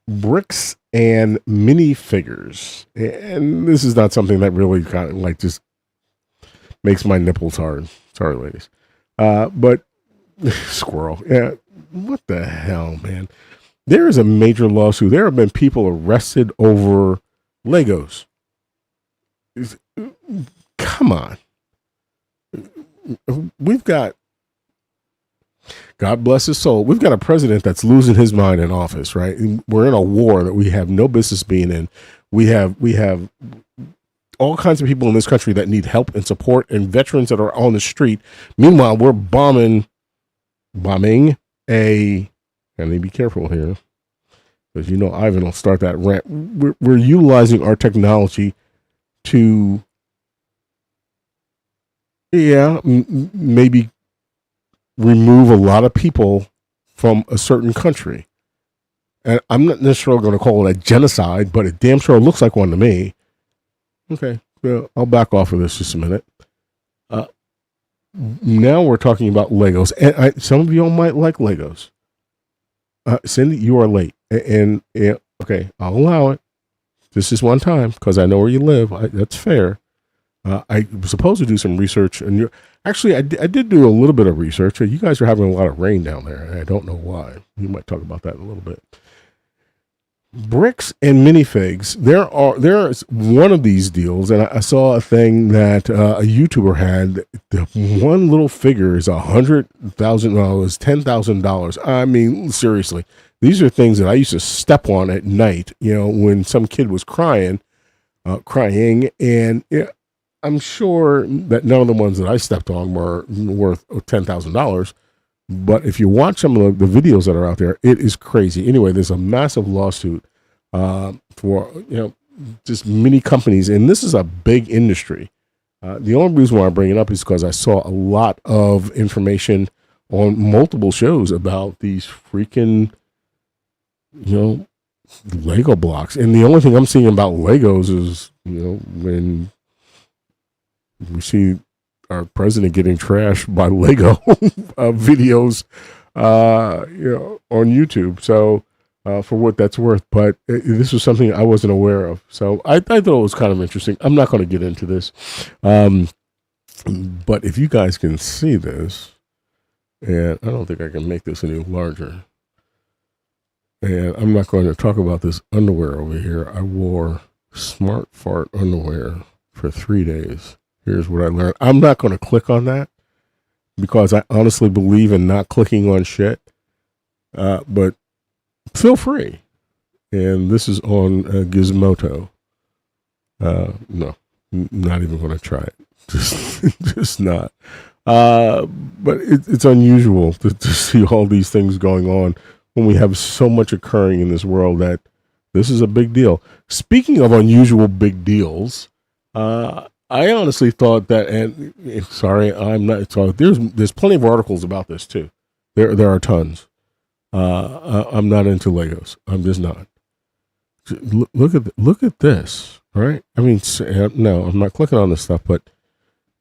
bricks and minifigures. And this is not something that really kind of like just makes my nipples hard. Sorry, ladies. But squirrel. Yeah. What the hell, man? There is a major lawsuit. There have been people arrested over Legos. Come on. We've got, God bless his soul, we've got a president that's losing his mind in office, right? We're in a war that we have no business being in. We have all kinds of people in this country that need help and support, and veterans that are on the street. Meanwhile, we're bombing a, and be careful here, because Ivan will start that rant. We're utilizing our technology to, maybe remove a lot of people from a certain country. And I'm not necessarily going to call it a genocide, but it damn sure looks like one to me. Okay, I'll back off of this just a minute. Now we're talking about Legos, and some of y'all might like Legos. Cindy, you are late, and okay, I'll allow it. This is one time because I know where you live. That's fair. I was supposed to do some research, and actually, I did do a little bit of research. You guys are having a lot of rain down there, and I don't know why. We might talk about that in a little bit. Bricks and minifigs. There's one of these deals, and I saw a thing that a YouTuber had. The one little figure is $100,000. No, it was $10,000. I mean, seriously, these are things that I used to step on at night. When some kid was crying, and I'm sure that none of the ones that I stepped on were worth $10,000. But if you watch some of the videos that are out there, it is crazy. Anyway, there's a massive lawsuit for just many companies, and this is a big industry. The only reason why I bring it up is because I saw a lot of information on multiple shows about these freaking Lego blocks, and the only thing I'm seeing about Legos is when we see our president getting trashed by Lego videos, on YouTube. So, for what that's worth, but this was something I wasn't aware of. So I thought it was kind of interesting. I'm not going to get into this. But if you guys can see this, and I don't think I can make this any larger. And I'm not going to talk about this underwear over here. I wore Smart Fart underwear for 3 days. Here's what I learned. I'm not going to click on that because I honestly believe in not clicking on shit. But feel free. And this is on Gizmodo. No, not even going to try it. Just not. But it's unusual to see all these things going on when we have so much occurring in this world that this is a big deal. Speaking of unusual big deals, I honestly thought that, and sorry, I'm not. So there's plenty of articles about this too. There are tons. I'm not into Legos. I'm just not. Look at this, right? I mean, no, I'm not clicking on this stuff, but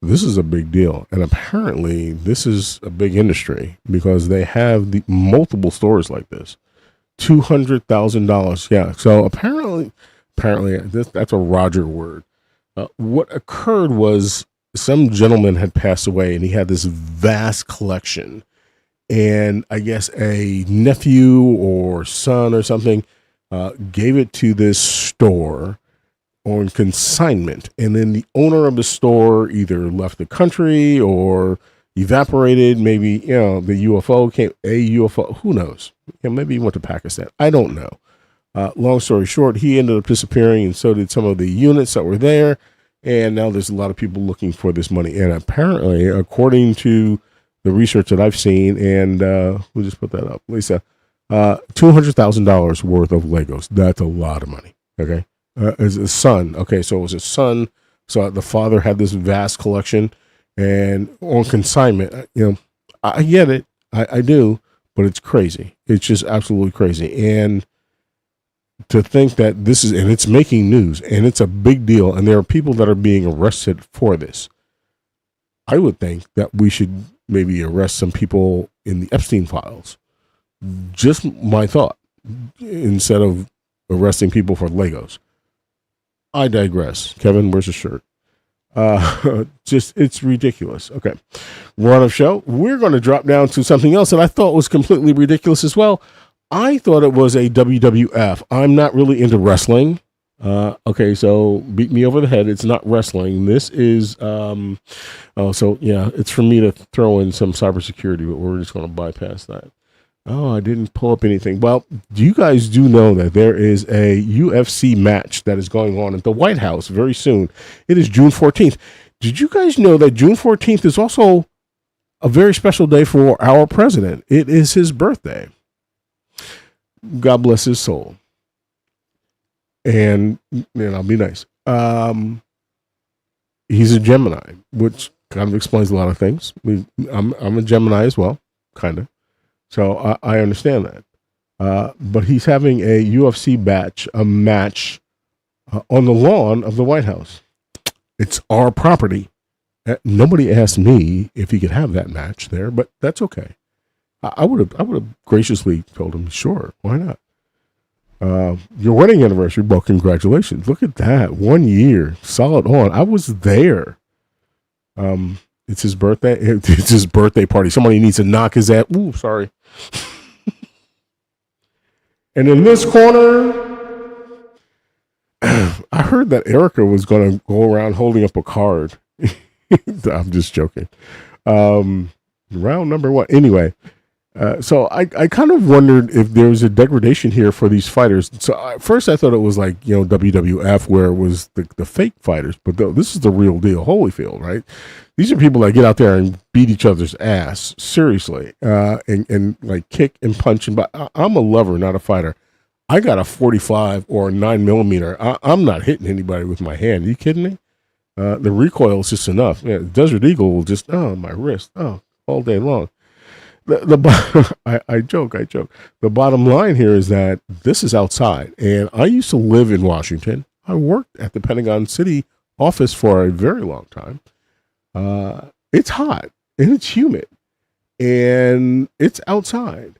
this is a big deal, and apparently this is a big industry because they have the multiple stores like this. $200,000, yeah. So apparently, that's a Roger word. What occurred was some gentleman had passed away, and he had this vast collection. And I guess a nephew or son or something gave it to this store on consignment. And then the owner of the store either left the country or evaporated. Maybe, the UFO came, a UFO, who knows? Maybe he went to Pakistan. I don't know. Long story short, he ended up disappearing, and so did some of the units that were there. And now there's a lot of people looking for this money. And apparently, according to the research that I've seen, and we'll just put that up, Lisa, $200,000 worth of Legos. That's a lot of money. Okay, as a son. Okay, so it was a son. So the father had this vast collection, and on consignment. I get it. I do, but it's crazy. It's just absolutely crazy. And to think that this is, and it's making news, and it's a big deal, and there are people that are being arrested for this. I would think that we should maybe arrest some people in the Epstein files. Just my thought, instead of arresting people for Legos. I digress. Kevin, where's the shirt? It's ridiculous. Okay. Run of show. We're going to drop down to something else that I thought was completely ridiculous as well. I thought it was a WWF. I'm not really into wrestling. Okay, so beat me over the head. It's not wrestling. This is, it's for me to throw in some cybersecurity, but we're just going to bypass that. Oh, I didn't pull up anything. Well, you guys do know that there is a UFC match that is going on at the White House very soon. It is June 14th. Did you guys know that June 14th is also a very special day for our president? It is his birthday. God bless his soul. And I'll be nice. He's a Gemini, which kind of explains a lot of things. I'm a Gemini as well, kind of. So I understand that. But he's having a UFC match on the lawn of the White House. It's our property. Nobody asked me if he could have that match there, but that's okay. I would have graciously told him, sure, why not? Your wedding anniversary, well, congratulations. Look at that. 1 year, solid on. I was there. It's his birthday. It's his birthday party. Somebody needs to knock his ass. Ooh, sorry. And in this corner, I heard that Erica was going to go around holding up a card. I'm just joking. Round number one. Anyway, so I kind of wondered if there was a degradation here for these fighters. So at first I thought it was like, WWF, where it was the fake fighters, but this is the real deal. Holyfield, right? These are people that get out there and beat each other's ass, seriously, and like kick and punch. But I'm a lover, not a fighter. I got a 45 or a 9mm. I'm not hitting anybody with my hand. Are you kidding me? The recoil is just enough. Yeah, Desert Eagle will just, my wrist, all day long. I joke. The bottom line here is that this is outside, and I used to live in Washington. I worked at the Pentagon City office for a very long time. It's hot and it's humid, and it's outside.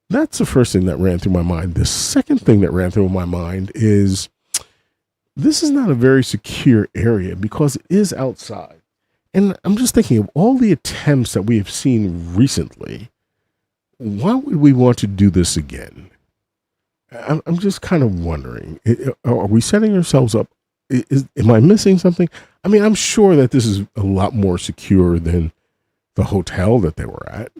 That's the first thing that ran through my mind. The second thing that ran through my mind is this is not a very secure area because it is outside. And I'm just thinking of all the attempts that we have seen recently. Why would we want to do this again? I'm just kind of wondering, are we setting ourselves up? Am I missing something? I mean, I'm sure that this is a lot more secure than the hotel that they were at,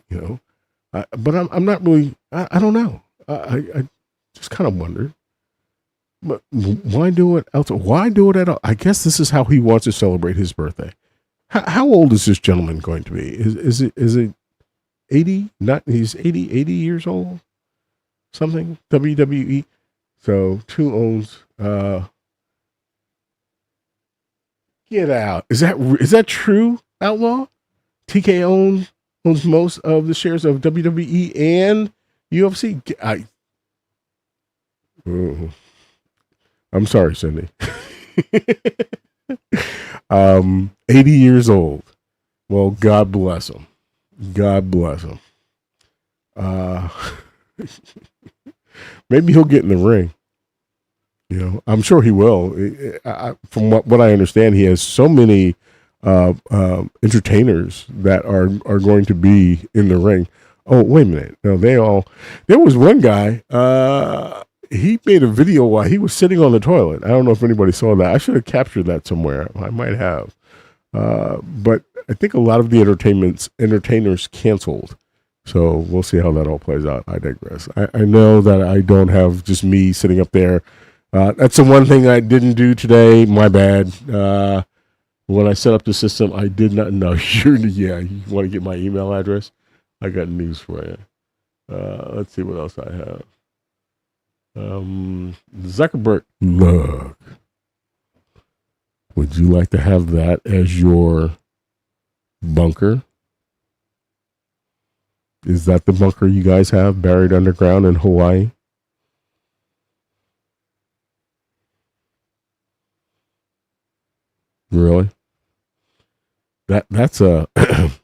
but I'm not really, I don't know. I just kind of wondered. But why do it outside? Why do it at all? I guess this is how he wants to celebrate his birthday. How old is this gentleman going to be? Is it 80? He's 80 years old? Something? WWE. So 2 owns, get out. Is that true, Outlaw? TK owns most of the shares of WWE and UFC. I'm sorry, Cindy. 80 years old. Well, God bless him. God bless him. Maybe he'll get in the ring. I'm sure he will. From what I understand, he has so many entertainers that are going to be in the ring. Oh, wait a minute. No, there was one guy, he made a video while he was sitting on the toilet. I don't know if anybody saw that. I should have captured that somewhere. I might have. But I think a lot of the entertainers canceled. So we'll see how that all plays out. I digress. I know that I don't have just me sitting up there. That's the one thing I didn't do today. My bad. When I set up the system, I did not know. You want to get my email address? I got news for you. Let's see what else I have. Zuckerberg, look. Would you like to have that as your bunker? Is that the bunker you guys have buried underground in Hawaii? Really? That's a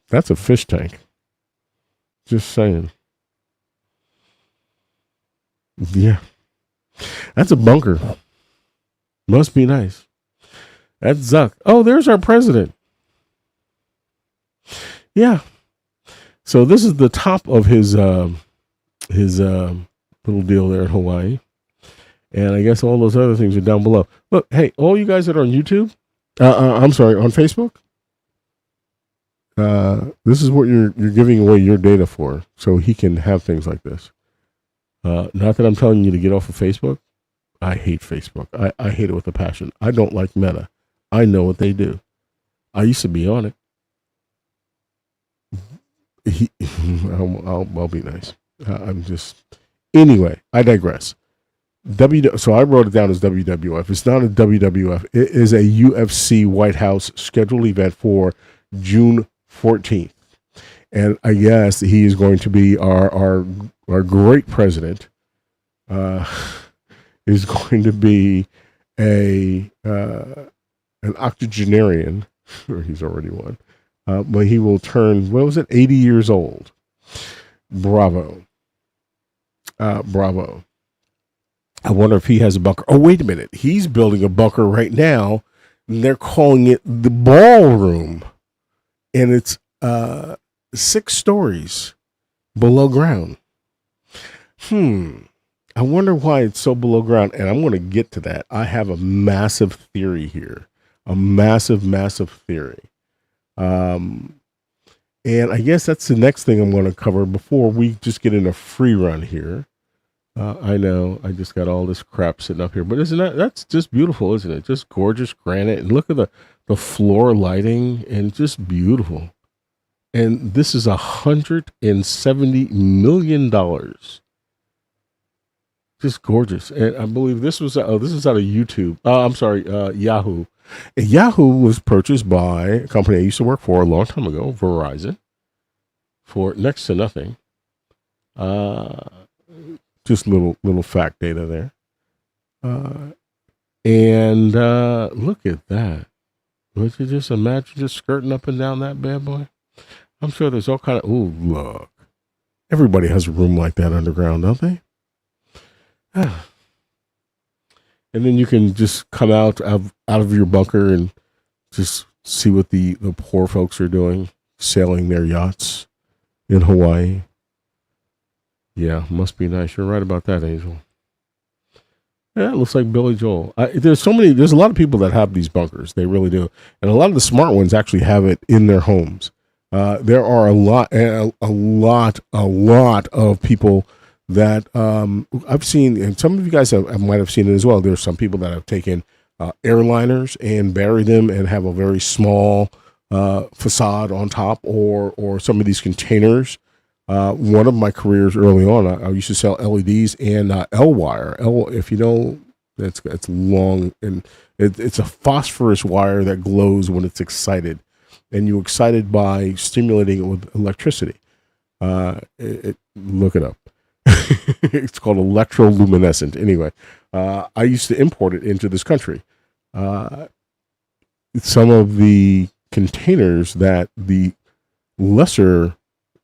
that's a fish tank. Just saying. Yeah. That's a bunker. Must be nice. That's Zuck. Oh, there's our president. Yeah. So this is the top of his little deal there in Hawaii. And I guess all those other things are down below. Look, hey, all you guys that are on YouTube, I'm sorry, on Facebook, this is what you're giving away your data for, so he can have things like this. Not that I'm telling you to get off of Facebook. I hate Facebook. I hate it with a passion. I don't like Meta. I know what they do. I used to be on it. I'll be nice. I'm just... Anyway, I digress. So I wrote it down as WWF. It's not a WWF. It is a UFC White House scheduled event for June 14th. And I guess he is going to be our great president. Is going to be a an octogenarian, or he's already one, but he will turn, 80 years old. Bravo. Bravo. I wonder if he has a bunker. Oh, wait a minute. He's building a bunker right now. And they're calling it the ballroom. And it's 6 stories below ground. I wonder why it's so below ground. And I'm going to get to that. I have a massive theory here. A massive, massive theory. And I guess that's the next thing I'm going to cover before we just get in a free run here. I know I just got all this crap sitting up here, but that's just beautiful, isn't it? Just gorgeous granite, and look at the floor lighting, and just beautiful. And this is $170 million. Just gorgeous. And I believe this was out of YouTube. I'm sorry, Yahoo. And Yahoo was purchased by a company I used to work for a long time ago, Verizon, for next to nothing. Just little fact data there. And look at that. Would you just imagine just skirting up and down that bad boy? I'm sure there's all kind of, ooh, look. Everybody has a room like that underground, don't they? And then you can just come out of your bunker and just see what the poor folks are doing, sailing their yachts in Hawaii. Yeah, must be nice. You're right about that, Angel. Yeah, it looks like Billy Joel. There's a lot of people that have these bunkers. They really do. And a lot of the smart ones actually have it in their homes. There are a lot of people that I've seen, and some of you guys might have seen it as well. There's some people that have taken airliners and buried them and have a very small facade on top, or some of these containers. One of my careers early on, I used to sell LEDs and L-wire. If you know, it's long, and it's a phosphorus wire that glows when it's excited, and you excite it by stimulating it with electricity. Look it up. It's called electroluminescent. Anyway, I used to import it into this country. Some of the containers that the lesser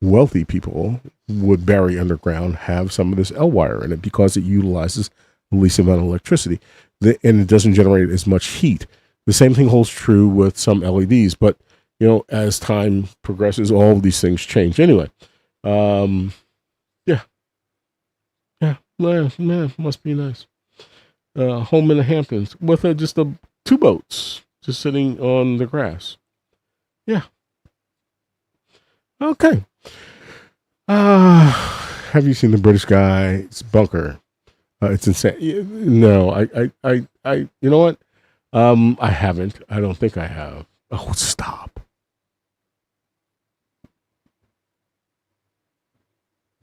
wealthy people would bury underground have some of this L-wire in it because it utilizes the least amount of electricity, and it doesn't generate as much heat. The same thing holds true with some LEDs, but as time progresses, all of these things change. Anyway, must be nice. Home in the Hamptons with just 2 boats just sitting on the grass. Yeah. Okay. Have you seen the British guy's bunker? It's insane. No, I you know what? I haven't. I don't think I have. Oh, stop.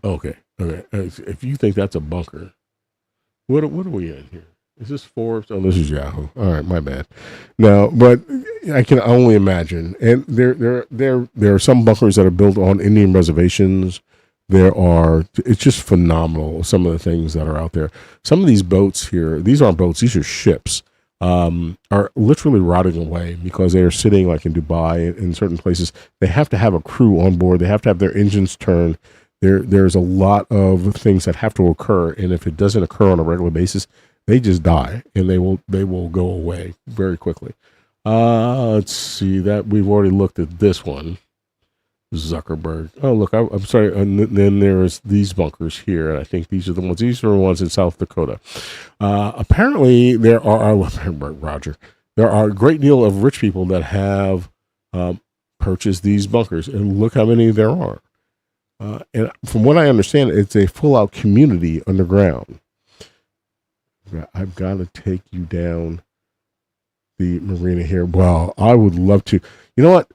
Okay. If you think that's a bunker, what are we in here? Is this Forbes? Oh, this is Yahoo. All right, my bad. No, but I can only imagine. And there are some bunkers that are built on Indian reservations. It's just phenomenal, some of the things that are out there. Some of these boats here, these aren't boats, these are ships, are literally rotting away because they are sitting like in Dubai, in certain places. They have to have a crew on board. They have to have their engines turned. There's a lot of things that have to occur, and if it doesn't occur on a regular basis, they just die, and they will go away very quickly. Let's see that we've already looked at this one, Zuckerberg. Oh, look, I'm sorry. And then there's these bunkers here, and I think these are the ones. These are the ones in South Dakota. Apparently, there are Roger. There are a great deal of rich people that have purchased these bunkers, and look how many there are. And from what I understand, it's a full-out community underground. I've got to take you down the marina here. Well, I would love to. You know what?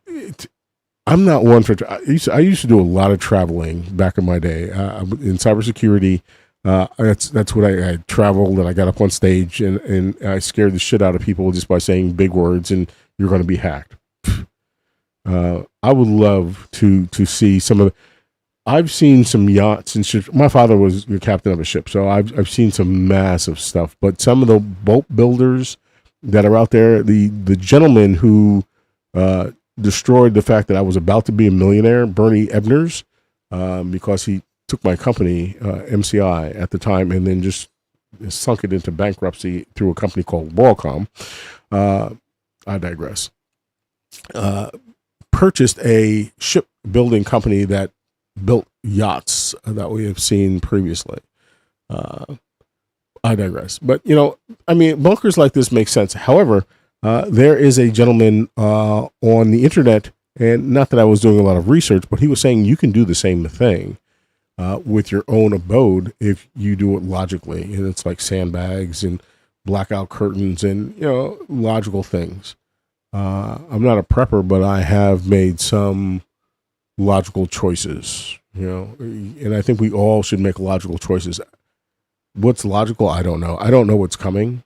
I'm not one for. I used to do a lot of traveling back in my day in cybersecurity. That's what I traveled, and I got up on stage and I scared the shit out of people just by saying big words, and you're going to be hacked. I would love to see some of the. I've seen some yachts and ships. My father was the captain of a ship, so I've seen some massive stuff. But some of the boat builders that are out there. The gentleman who destroyed the fact that I was about to be a millionaire, Bernie Ebners, because he took my company, MCI, at the time, and then just sunk it into bankruptcy through a company called WorldCom. I digress. Purchased a shipbuilding company that built yachts that we have seen previously. I digress. But, bunkers like this make sense. However, there is a gentleman on the internet, and not that I was doing a lot of research, but he was saying you can do the same thing with your own abode if you do it logically. And it's like sandbags and blackout curtains and, logical things. I'm not a prepper, but I have made some logical choices, and I think we all should make logical choices. What's logical? I don't know. I don't know what's coming.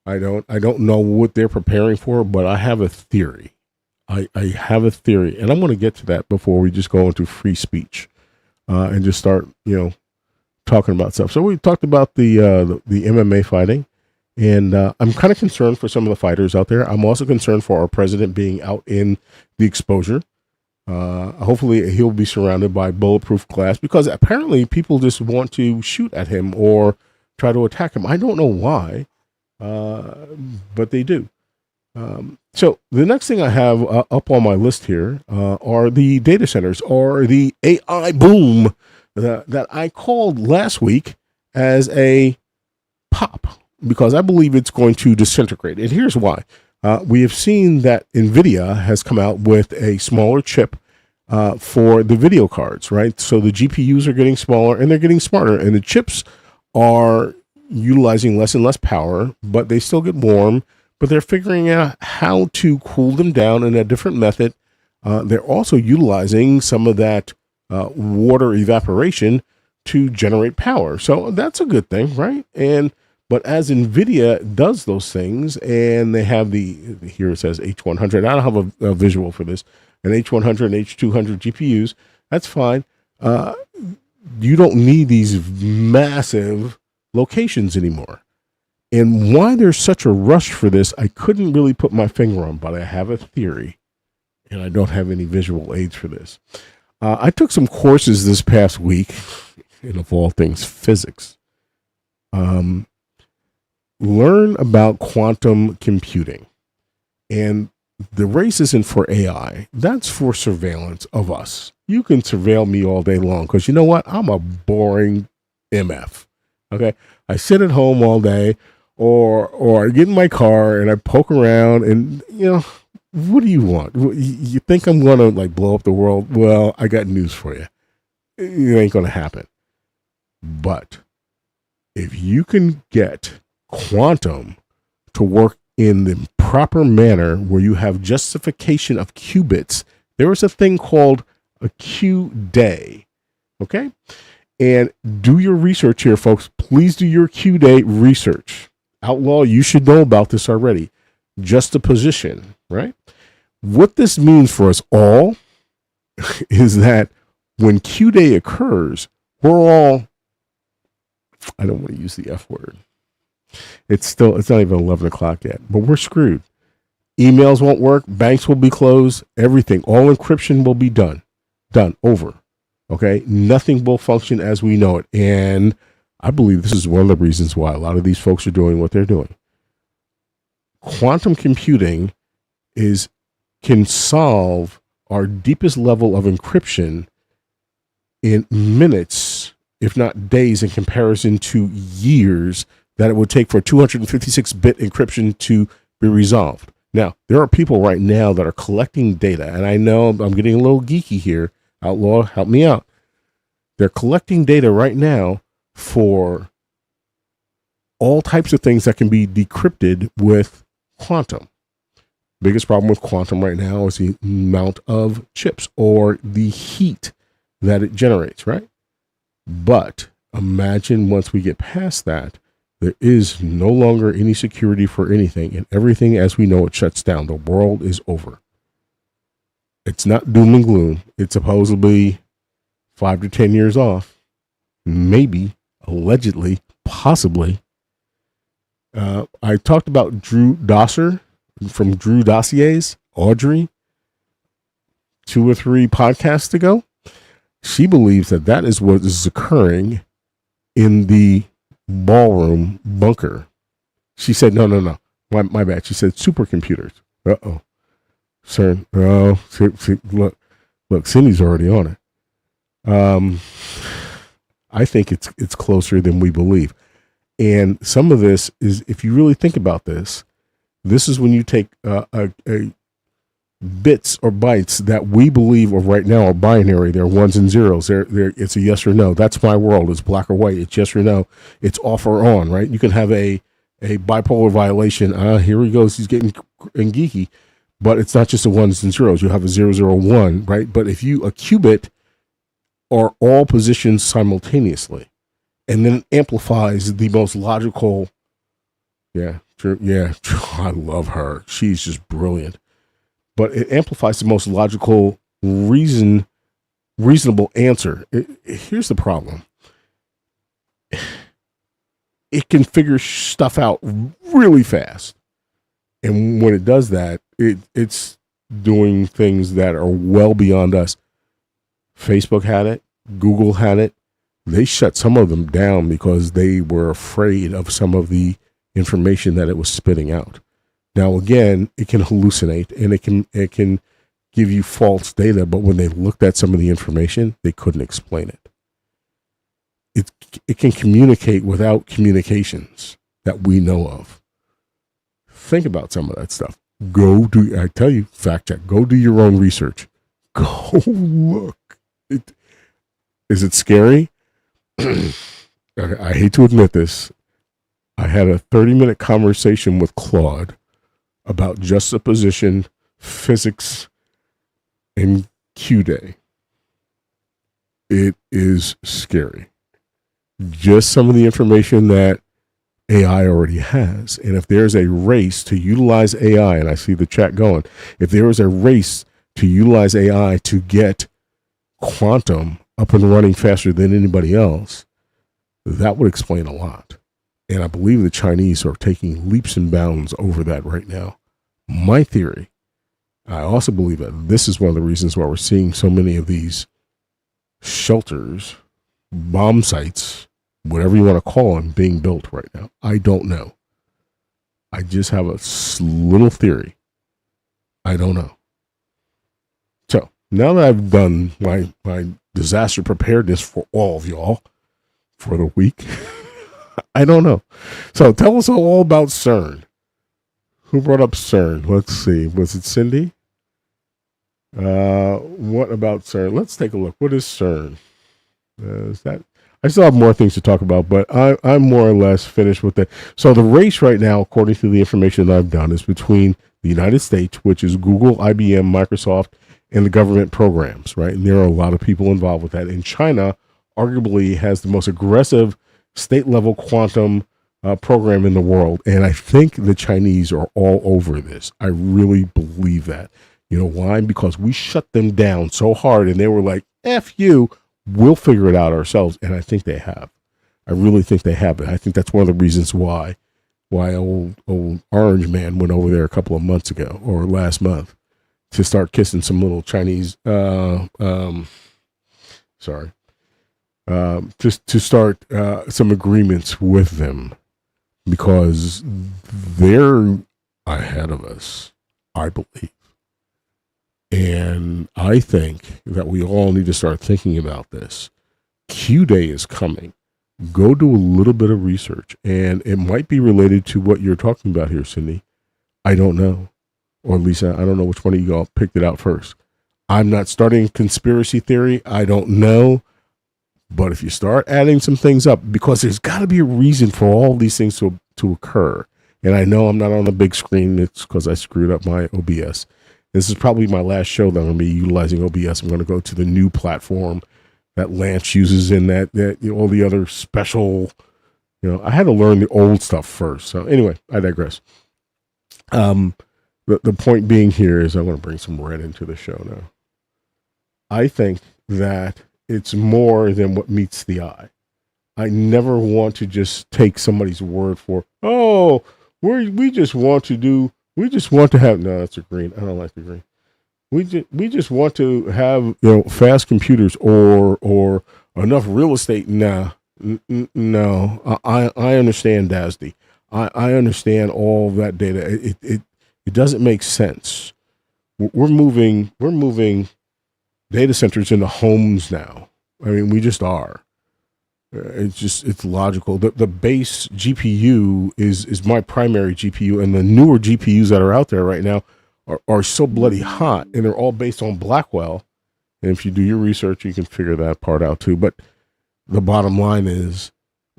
I don't know what they're preparing for, but I have a theory. I have a theory, and I'm going to get to that before we just go into free speech and just start, talking about stuff. So we talked about the MMA fighting, and I'm kind of concerned for some of the fighters out there. I'm also concerned for our president being out in the exposure. Hopefully he'll be surrounded by bulletproof glass, because apparently people just want to shoot at him or try to attack him. I don't know why, but they do. So the next thing I have up on my list here are the data centers, or the AI boom that I called last week as a pop, because I believe it's going to disintegrate. And here's why. We have seen that NVIDIA has come out with a smaller chip for the video cards, right? So the GPUs are getting smaller and they're getting smarter, and the chips are utilizing less and less power, but they still get warm, but they're figuring out how to cool them down in a different method. They're also utilizing some of that water evaporation to generate power. So that's a good thing, right? But as NVIDIA does those things, and they have here it says H100. I don't have a visual for this. An H100 and H200 GPUs, that's fine. You don't need these massive locations anymore. And why there's such a rush for this, I couldn't really put my finger on, but I have a theory, and I don't have any visual aids for this. I took some courses this past week, and of all things, physics. Learn about quantum computing. And the race isn't for AI. That's for surveillance of us. You can surveil me all day long, because you know what? I'm a boring MF. Okay? I sit at home all day, or I get in my car and I poke around, and, what do you want? You think I'm going to blow up the world? Well, I got news for you. It ain't going to happen. But if you can get quantum to work in the proper manner where you have justification of qubits, there is a thing called a Q-day. Okay? And do your research here, folks. Please do your Q-day research. Outlaw, you should know about this already. Just a position, right? What this means for us all is that when Q-day occurs, we're all, I don't want to use the F word. It's not even 11 o'clock yet, but we're screwed. Emails won't work. Banks will be closed. Everything, all encryption will be done, over. Okay. Nothing will function as we know it. And I believe this is one of the reasons why a lot of these folks are doing what they're doing. Quantum computing can solve our deepest level of encryption in minutes, if not days, in comparison to years that it would take for 256-bit encryption to be resolved. Now, there are people right now that are collecting data, and I know I'm getting a little geeky here. Outlaw, help me out. They're collecting data right now for all types of things that can be decrypted with quantum. Biggest problem with quantum right now is the amount of chips or the heat that it generates, right? But imagine once we get past that, there is no longer any security for anything, and everything as we know it shuts down. The world is over. It's not doom and gloom. It's supposedly 5 to 10 years off, maybe, allegedly, possibly. I talked about Drew Dosser from Drew Dossier's, Audrey, 2 or 3 podcasts ago. She believes that is what is occurring in the ballroom bunker. She said, no. My bad. She said supercomputers. Uh-oh. CERN. Oh, see, look, Cindy's already on it. I think it's closer than we believe. And some of this is, if you really think about this is when you take a bits or bytes that we believe of right now are binary. They're ones and zeros. It's a yes or no. That's my world. It's black or white. It's yes or no. It's off or on, right? You can have a bipolar violation. Here he goes. He's getting geeky. But it's not just a ones and zeros. You have a 001, right? But if a qubit are all positions simultaneously, and then it amplifies the most logical. Yeah, true. Yeah, I love her. She's just brilliant. But it amplifies the most logical, reasonable answer. Here's the problem. It can figure stuff out really fast. And when it does that, it's doing things that are well beyond us. Facebook had it. Google had it. They shut some of them down because they were afraid of some of the information that it was spitting out. Now, again, it can hallucinate and it can give you false data, but when they looked at some of the information, they couldn't explain it. It can communicate without communications that we know of. Think about some of that stuff. I tell you, fact check. Go do your own research. Go look. Is it scary? I hate to admit this. I had a 30-minute conversation with Claude about juxtaposition, physics, and Q-Day. It is scary. Just some of the information that AI already has. And if there's a race to utilize AI, and I see the chat going, if there is a race to utilize AI to get quantum up and running faster than anybody else, that would explain a lot. And I believe the Chinese are taking leaps and bounds over that right now. My theory, I also believe that this is one of the reasons why we're seeing so many of these shelters, bomb sites, whatever you want to call them, being built right now. I don't know. I just have a little theory. I don't know. So now that I've done my disaster preparedness for all of y'all for the week, I don't know. So tell us all about CERN. Who brought up CERN? Let's see. Was it Cindy? What about CERN? Let's take a look. What is CERN? I still have more things to talk about, but I'm more or less finished with that. So the race right now, according to the information that I've done, is between the United States, which is Google, IBM, Microsoft, and the government programs, right? And there are a lot of people involved with that. And China arguably has the most aggressive state-level quantum program in the world. And I think the Chinese are all over this. I really believe that. You know why? Because we shut them down so hard and they were like, F you, we'll figure it out ourselves. And I think they have. I really think they have. And I think that's one of the reasons why old Orange Man went over there a couple of months ago or last month to start kissing some little Chinese, just to start some agreements with them, because they're ahead of us, I believe. And I think that we all need to start thinking about this. Q-Day is coming. Go do a little bit of research, and it might be related to what you're talking about here, Cindy. I don't know. Or Lisa, I don't know which one of you all picked it out first. I'm not starting conspiracy theory. I don't know. But if you start adding some things up, because there's got to be a reason for all these things to occur. And I know I'm not on the big screen. It's because I screwed up my OBS. This is probably my last show that I'm going to be utilizing OBS. I'm going to go to the new platform that Lance uses in that all the other special, I had to learn the old stuff first. So anyway, I digress. The point being here is I want to bring some red into the show now. I think that it's more than what meets the eye. I never want to just take somebody's word for, oh, we just want to do, we just want to have, no, that's a green. I don't like the green. We just want to have, fast computers or enough real estate. Nah, no, I understand DASD. I understand all of that data. It doesn't make sense. We're moving data centers into homes now. I mean, we just are. It's logical. The base GPU is my primary GPU, and the newer GPUs that are out there right now are so bloody hot, and they're all based on Blackwell. And if you do your research, you can figure that part out too. But the bottom line is,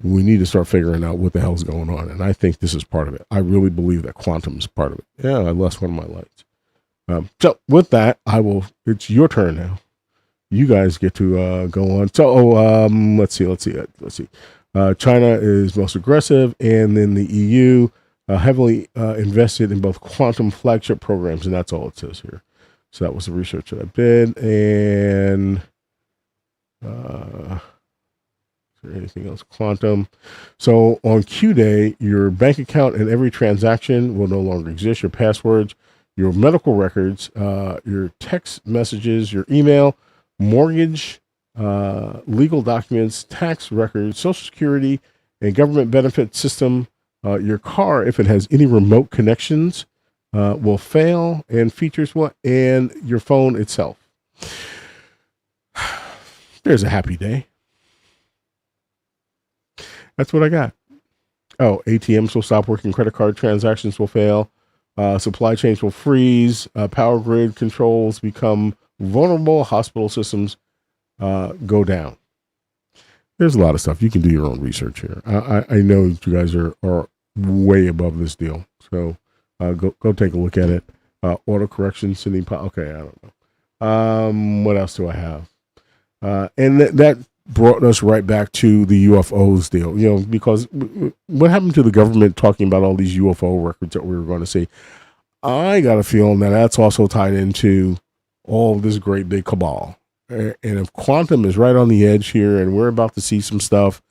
we need to start figuring out what the hell's going on, and I think this is part of it. I really believe that quantum is part of it. Yeah, I lost one of my lights. So with that, it's your turn now. You guys get to go on. So let's see. China is most aggressive, and then the EU heavily invested in both quantum flagship programs, and that's all it says here. So that was the research that I did. And is there anything else? Quantum. So on Q Day, your bank account and every transaction will no longer exist. Your passwords, your medical records, your text messages, your email, mortgage, legal documents, tax records, Social Security, and government benefit system. Your car, if it has any remote connections, will fail, and features and your phone itself. There's a happy day. That's what I got. Oh, ATMs will stop working. Credit card transactions will fail. Supply chains will freeze. Power grid controls become vulnerable. Hospital systems go down. There's a lot of stuff. You can do your own research here. I know you guys are way above this deal. So go take a look at it. Auto correction, sending. Okay, I don't know. What else do I have? And that brought us right back to the UFOs deal, because what happened to the government talking about all these UFO records that we were going to see? I got a feeling that that's also tied into all this great big cabal. And if quantum is right on the edge here, and we're about to see some stuff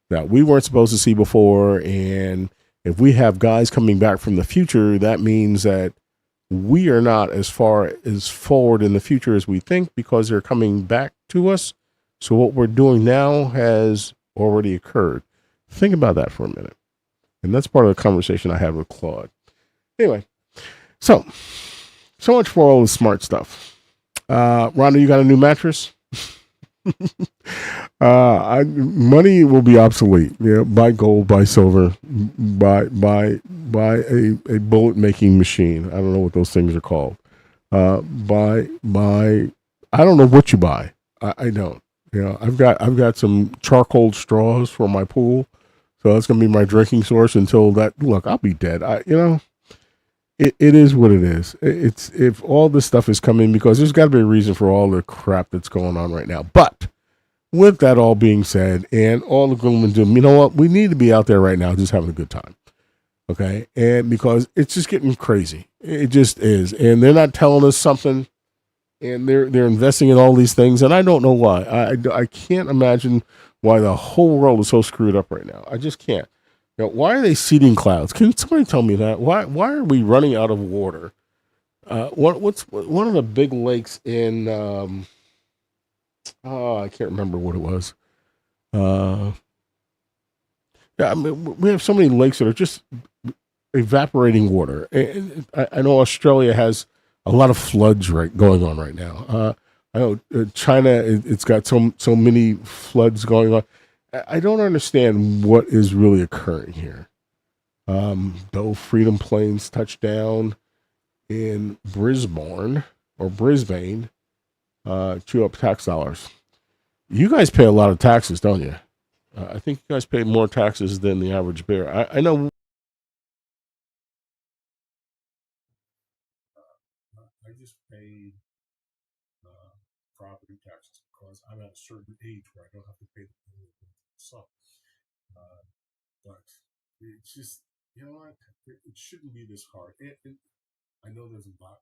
that we weren't supposed to see before, and if we have guys coming back from the future, that means that we are not as far as forward in the future as we think, because they're coming back to us. So what we're doing now has already occurred. Think about that for a minute. And that's part of the conversation I had with Claude. Anyway, so much for all the smart stuff. Rhonda, you got a new mattress? Money will be obsolete. Buy gold, buy silver, buy a bullet making machine. I don't know what those things are called. Buy. I don't know what you buy. I don't. I've got some charcoal straws for my pool, so that's gonna be my drinking source until that. Look, I'll be dead. It is what it is. It's if all this stuff is coming, because there's got to be a reason for all the crap that's going on right now. But with that all being said, and all the gloom and doom, you know what? We need to be out there right now, just having a good time. Okay, and because it's just getting crazy, it just is, and they're not telling us something. And they're investing in all these things, and I don't know why. I can't imagine why the whole world is so screwed up right now. I just can't. Why are they seeding clouds? Can somebody tell me that? Why are we running out of water? What's one of the big lakes in? I can't remember what it was. Yeah, I mean, we have so many lakes that are just evaporating water. And I know Australia has a lot of floods going on right now. I know China, it's got so many floods going on. I don't understand what is really occurring here. Though Freedom Planes touched down in Brisbane, chew up tax dollars. You guys pay a lot of taxes, don't you? I think you guys pay more taxes than the average bear. I know. I just paid property taxes because I'm at a certain age where I don't have to pay the sum. But it's just, you know what? It shouldn't be this hard. And I know there's a lot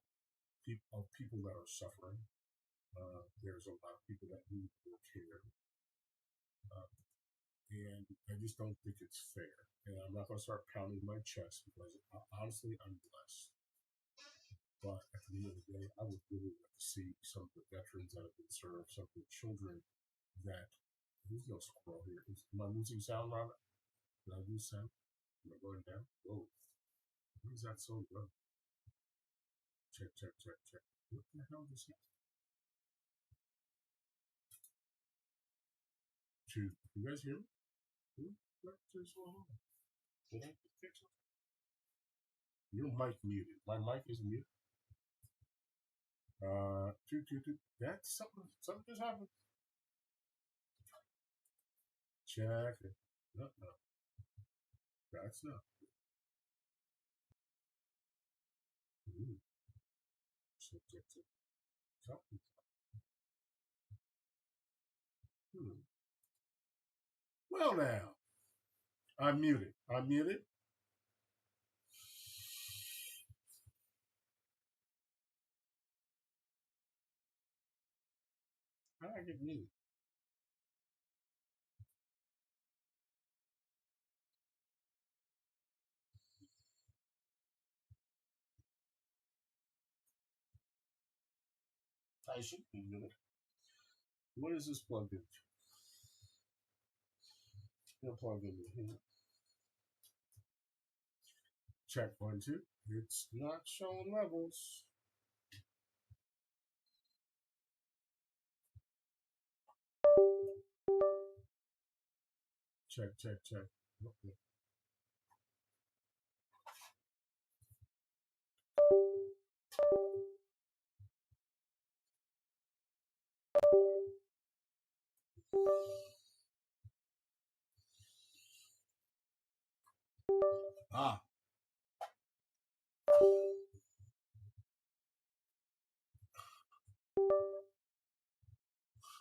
of people that are suffering. There's a lot of people that need more care. and I just don't think it's fair. And I'm not going to start pounding my chest because honestly, I'm blessed. But at the end of the day, I would really like to see some of the veterans that have been served, some of the children that. There's no squirrel here. Am I losing sound, Robert? Did I lose sound? Am I going down? Whoa. What is that so low? Check. What the hell is this? You guys hear me? What is going on? Did I fix it? Your mic muted. My mic is muted. That's something just happened. Check it. No. That's not. Check. Something. Well, now. I'm muted. How did I get muted? I should be muted. What is this plugged into? Plug in here. Check 1, 2. It's not showing levels. Check. Okay.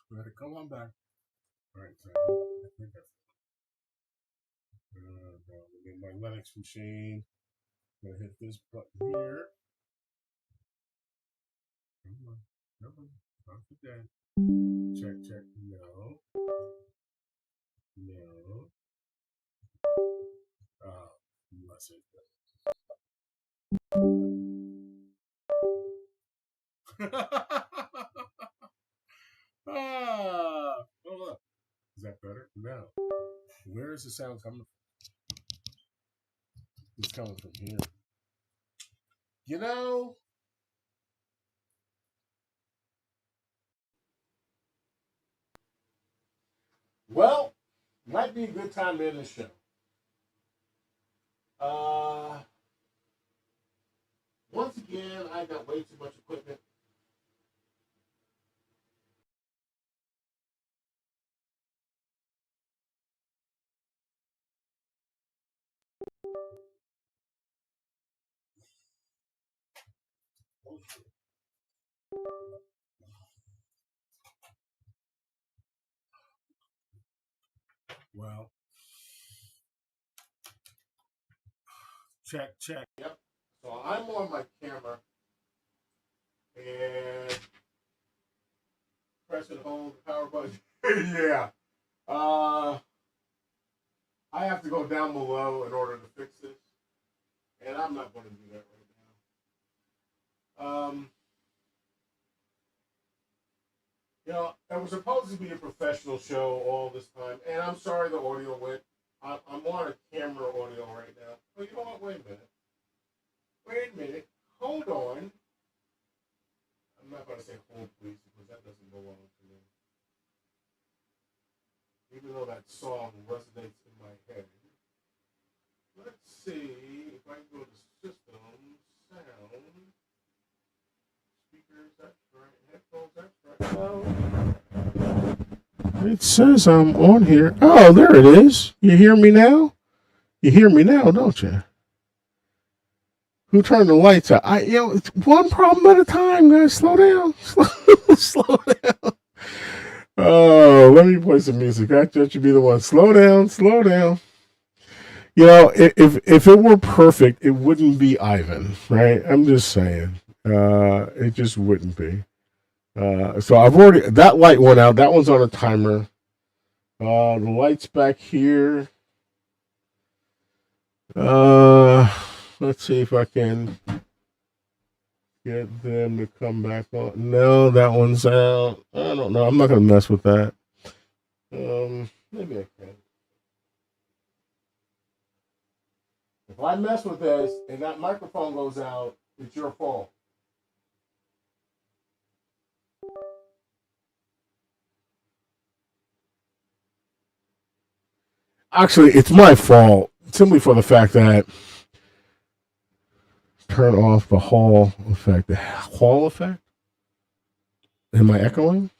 Ready? Come on back. All right, so I think my Linux machine. I'm gonna hit this button here. Come on. Not for that. Check. No. Unless it hold up. Is that better? No. Where is the sound coming from? It's coming from here. You know, well, might be a good time to end the show. Once again, I got way too much equipment. Well, check. Yep. So I'm on my camera and press and hold the power button. Yeah. I have to go down below in order to fix this, and I'm not going to do that right now. You know, it was supposed to be a professional show all this time, and I'm sorry the audio went. I'm on a camera audio right now. Oh, you know what? Wait a minute. Hold on. I'm not going to say hold, please, because that doesn't belong to me. Even though that song resonates in my head. Let's see if I can go to system, sound, speakers, that's right, headphones, that's right. It says I'm on here. Oh, there it is. You hear me now? You hear me now, don't you? Who turned the lights out? It's one problem at a time, guys. Slow down. Slow down. Oh, let me play some music. That should be the one. Slow down. You know, if it were perfect, it wouldn't be Ivan, right? I'm just saying. It just wouldn't be. So I've already, that light went out. That one's on a timer. The lights back here. Let's see if I can get them to come back on. No, that one's out. I don't know. I'm not gonna mess with that. Maybe I can. If I mess with this and that microphone goes out, it's your fault. Actually, it's my fault simply for the fact that turn off the Hall effect. The Hall effect? Am I echoing?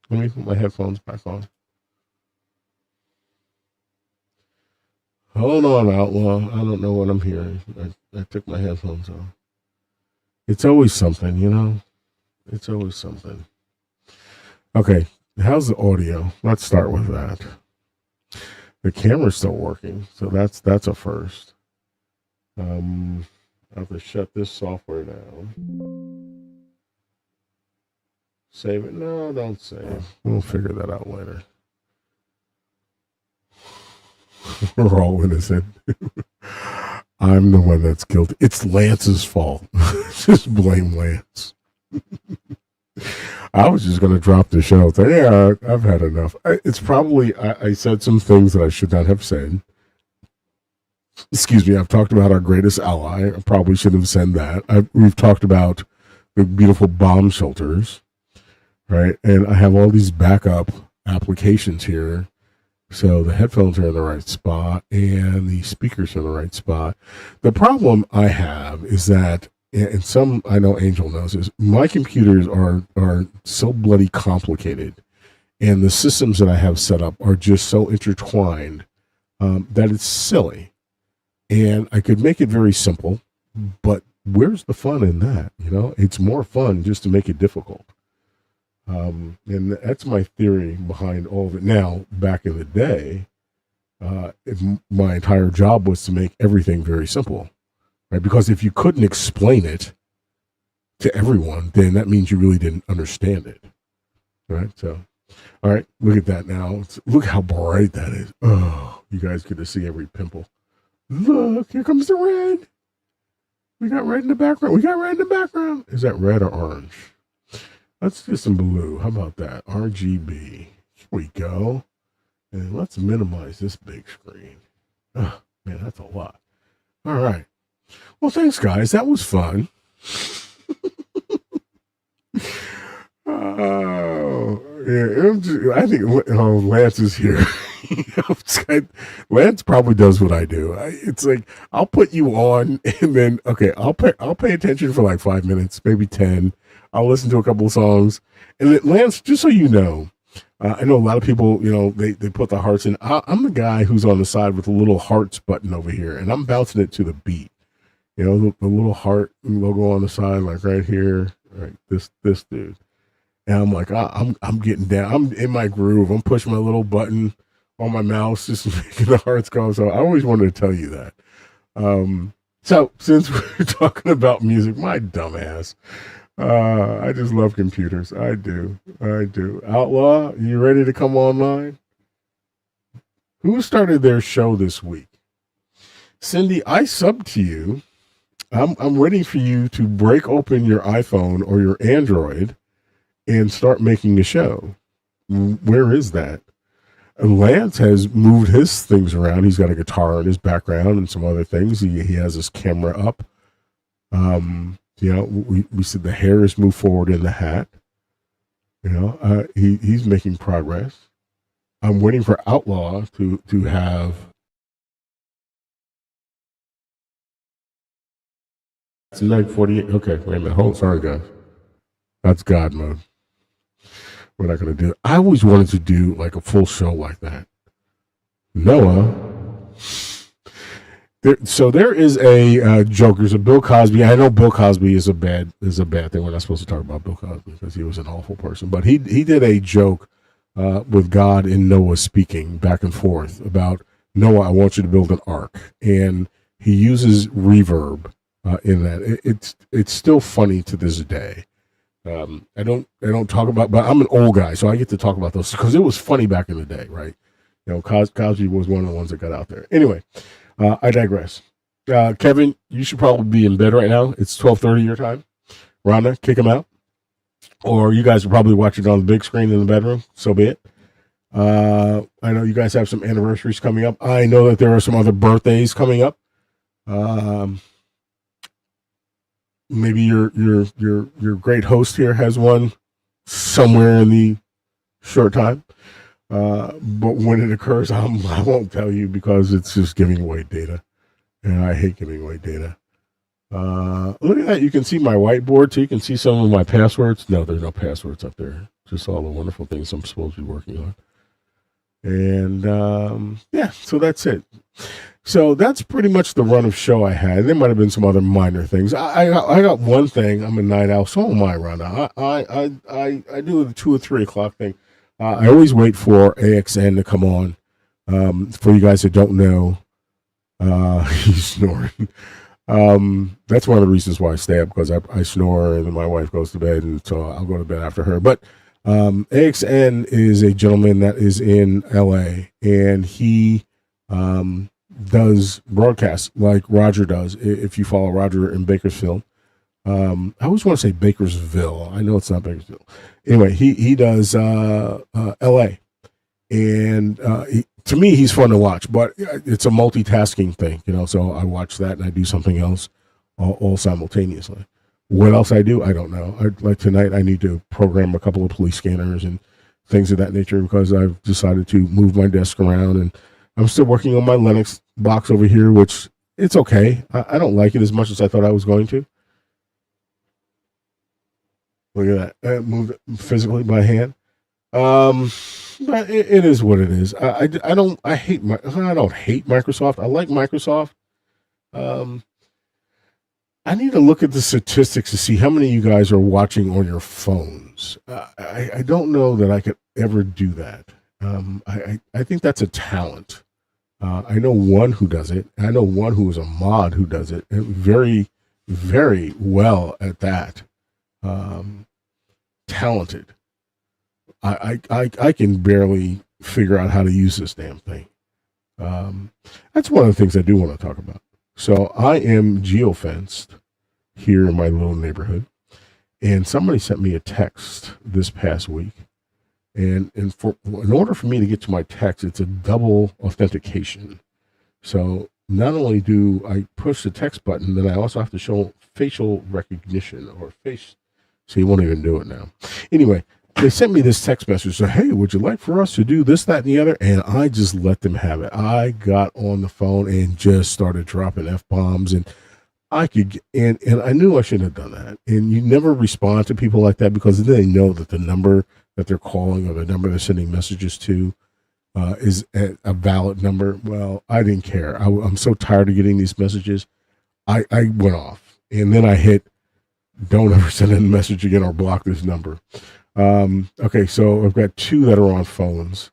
Let me put my headphones back on. Hold on, Outlaw. I don't know what I'm hearing. I took my headphones off. It's always something, you know? It's always something. Okay, how's the audio? Let's start with that. The camera's still working, so that's a first. I have to shut this software down. Save it? No, don't save. We'll figure that out later. We're all innocent. I'm the one that's guilty. It's Lance's fault. Just blame Lance. I was just going to drop the show. Yeah, I've had enough. It's probably, I said some things that I should not have said. Excuse me, I've talked about our greatest ally. I probably should have said that. We've talked about the beautiful bomb shelters, right? And I have all these backup applications here. So the headphones are in the right spot and the speakers are in the right spot. The problem I have is that, and some I know Angel knows, is my computers are so bloody complicated, and the systems that I have set up are just so intertwined that it's silly. And I could make it very simple, but where's the fun in that? You know, it's more fun just to make it difficult. And that's my theory behind all of it. Now, back in the day, if my entire job was to make everything very simple, right? Because if you couldn't explain it to everyone, then that means you really didn't understand it, right? So, all right, look at that now. Look how bright that is. Oh, you guys get to see every pimple. Look, here comes the red. We got red in the background. We got red in the background. Is that red or orange? Let's do some blue. How about that? RGB. Here we go. And let's minimize this big screen. Oh, man, that's a lot. All right. Well, thanks, guys. That was fun. Oh, yeah. I think Lance is here. Lance probably does what I do. It's like I'll put you on, and then I'll pay attention for like 5 minutes, maybe 10. I'll listen to a couple of songs, and then Lance, just so you know, I know a lot of people, you know, they put the hearts in. I'm the guy who's on the side with a little hearts button over here, and I'm bouncing it to the beat. You know, the little heart logo on the side, like right here, right? This dude, and I'm like, I'm getting down. I'm in my groove. I'm pushing my little button on my mouse, just making the hearts go. So I always wanted to tell you that. So since we're talking about music, my dumbass, I just love computers. I do. Outlaw, you ready to come online? Who started their show this week? Cindy, I subbed to you. I'm waiting for you to break open your iPhone or your Android and start making a show. Where is that? Lance has moved his things around. He's got a guitar in his background and some other things. He has his camera up. You know, we said the hair has moved forward in the hat. You know, he's making progress. I'm waiting for Outlaw to have. It's 9:48. Okay, wait a minute. Hold. Sorry, guys. That's God mode. We're not going to do it. I always wanted to do like a full show like that. Noah. There is a joke. There's a Bill Cosby. I know Bill Cosby is a bad thing. We're not supposed to talk about Bill Cosby because he was an awful person. But he did a joke with God and Noah speaking back and forth about, Noah, I want you to build an ark, and he uses reverb in that. It's still funny to this day I don't talk about, but I'm an old guy, so I get to talk about those because it was funny back in the day, right? Cosby was one of the ones that got out there. Anyway, I digress. Kevin, you should probably be in bed right now. It's 12:30 your time. Rhonda, kick him out. Or you guys are probably watching it on the big screen in the bedroom. So be it. I know you guys have some anniversaries coming up. I know that there are some other birthdays coming up. Maybe your great host here has one somewhere in the short time. But when it occurs, I won't tell you because it's just giving away data. And I hate giving away data. Look at that. You can see my whiteboard, so you can see some of my passwords. No, there's no passwords up there. Just all the wonderful things I'm supposed to be working on. And yeah, so that's it. So that's pretty much the run of show I had. There might have been some other minor things. I got one thing. I'm a night owl. So am I, Rhonda. I do the 2 or 3 o'clock thing. I always wait for AXN to come on. For you guys that don't know, he's snoring. That's one of the reasons why I stay up, because I snore and then my wife goes to bed, and so I'll go to bed after her. But AXN is a gentleman that is in LA, and he does broadcasts like Roger does. If you follow Roger in Bakersfield, I always want to say Bakersville. I know it's not Bakersfield. Anyway, he does LA, and to me, he's fun to watch, but it's a multitasking thing, so I watch that and I do something else all simultaneously. What else I do, I don't know. Like tonight, I need to program a couple of police scanners and things of that nature because I've decided to move my desk around, and I'm still working on my Linux box over here, which it's okay. I don't like it as much as I thought I was going to. Look at that. I moved it physically by hand. But it is what it is. I don't hate Microsoft. I like Microsoft. I need to look at the statistics to see how many of you guys are watching on your phones. I don't know that I could ever do that. I think that's a talent. I know one who does it. I know one who is a mod who does it very, very well at that. Talented. I can barely figure out how to use this damn thing. That's one of the things I do want to talk about. So I am geofenced here in my little neighborhood, and somebody sent me a text this past week. And in order for me to get to my text, it's a double authentication. So not only do I push the text button, then I also have to show facial recognition or face. So you won't even do it now. Anyway, they sent me this text message. So, hey, would you like for us to do this, that, and the other? And I just let them have it. I got on the phone and just started dropping F-bombs, and I knew I shouldn't have done that. And you never respond to people like that because they know that the number that they're calling or the number they're sending messages to is a valid number. Well, I didn't care. I'm so tired of getting these messages. I went off, and then I hit don't ever send in a message again or block this number. Okay, so I've got 2 that are on phones.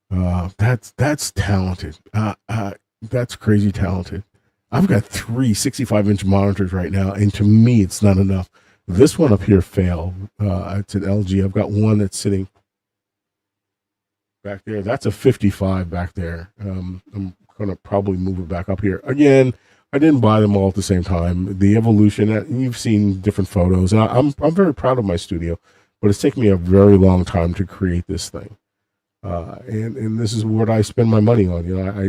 That's talented. That's crazy talented. I've got 3 65-inch monitors right now, and to me, it's not enough. This one up here failed. It's an LG. I've got one that's sitting back there. That's a 55 back there. I'm going to probably move it back up here. Again, I didn't buy them all at the same time. The evolution, you've seen different photos, and I'm very proud of my studio, but it's taken me a very long time to create this thing. And this is what I spend my money on.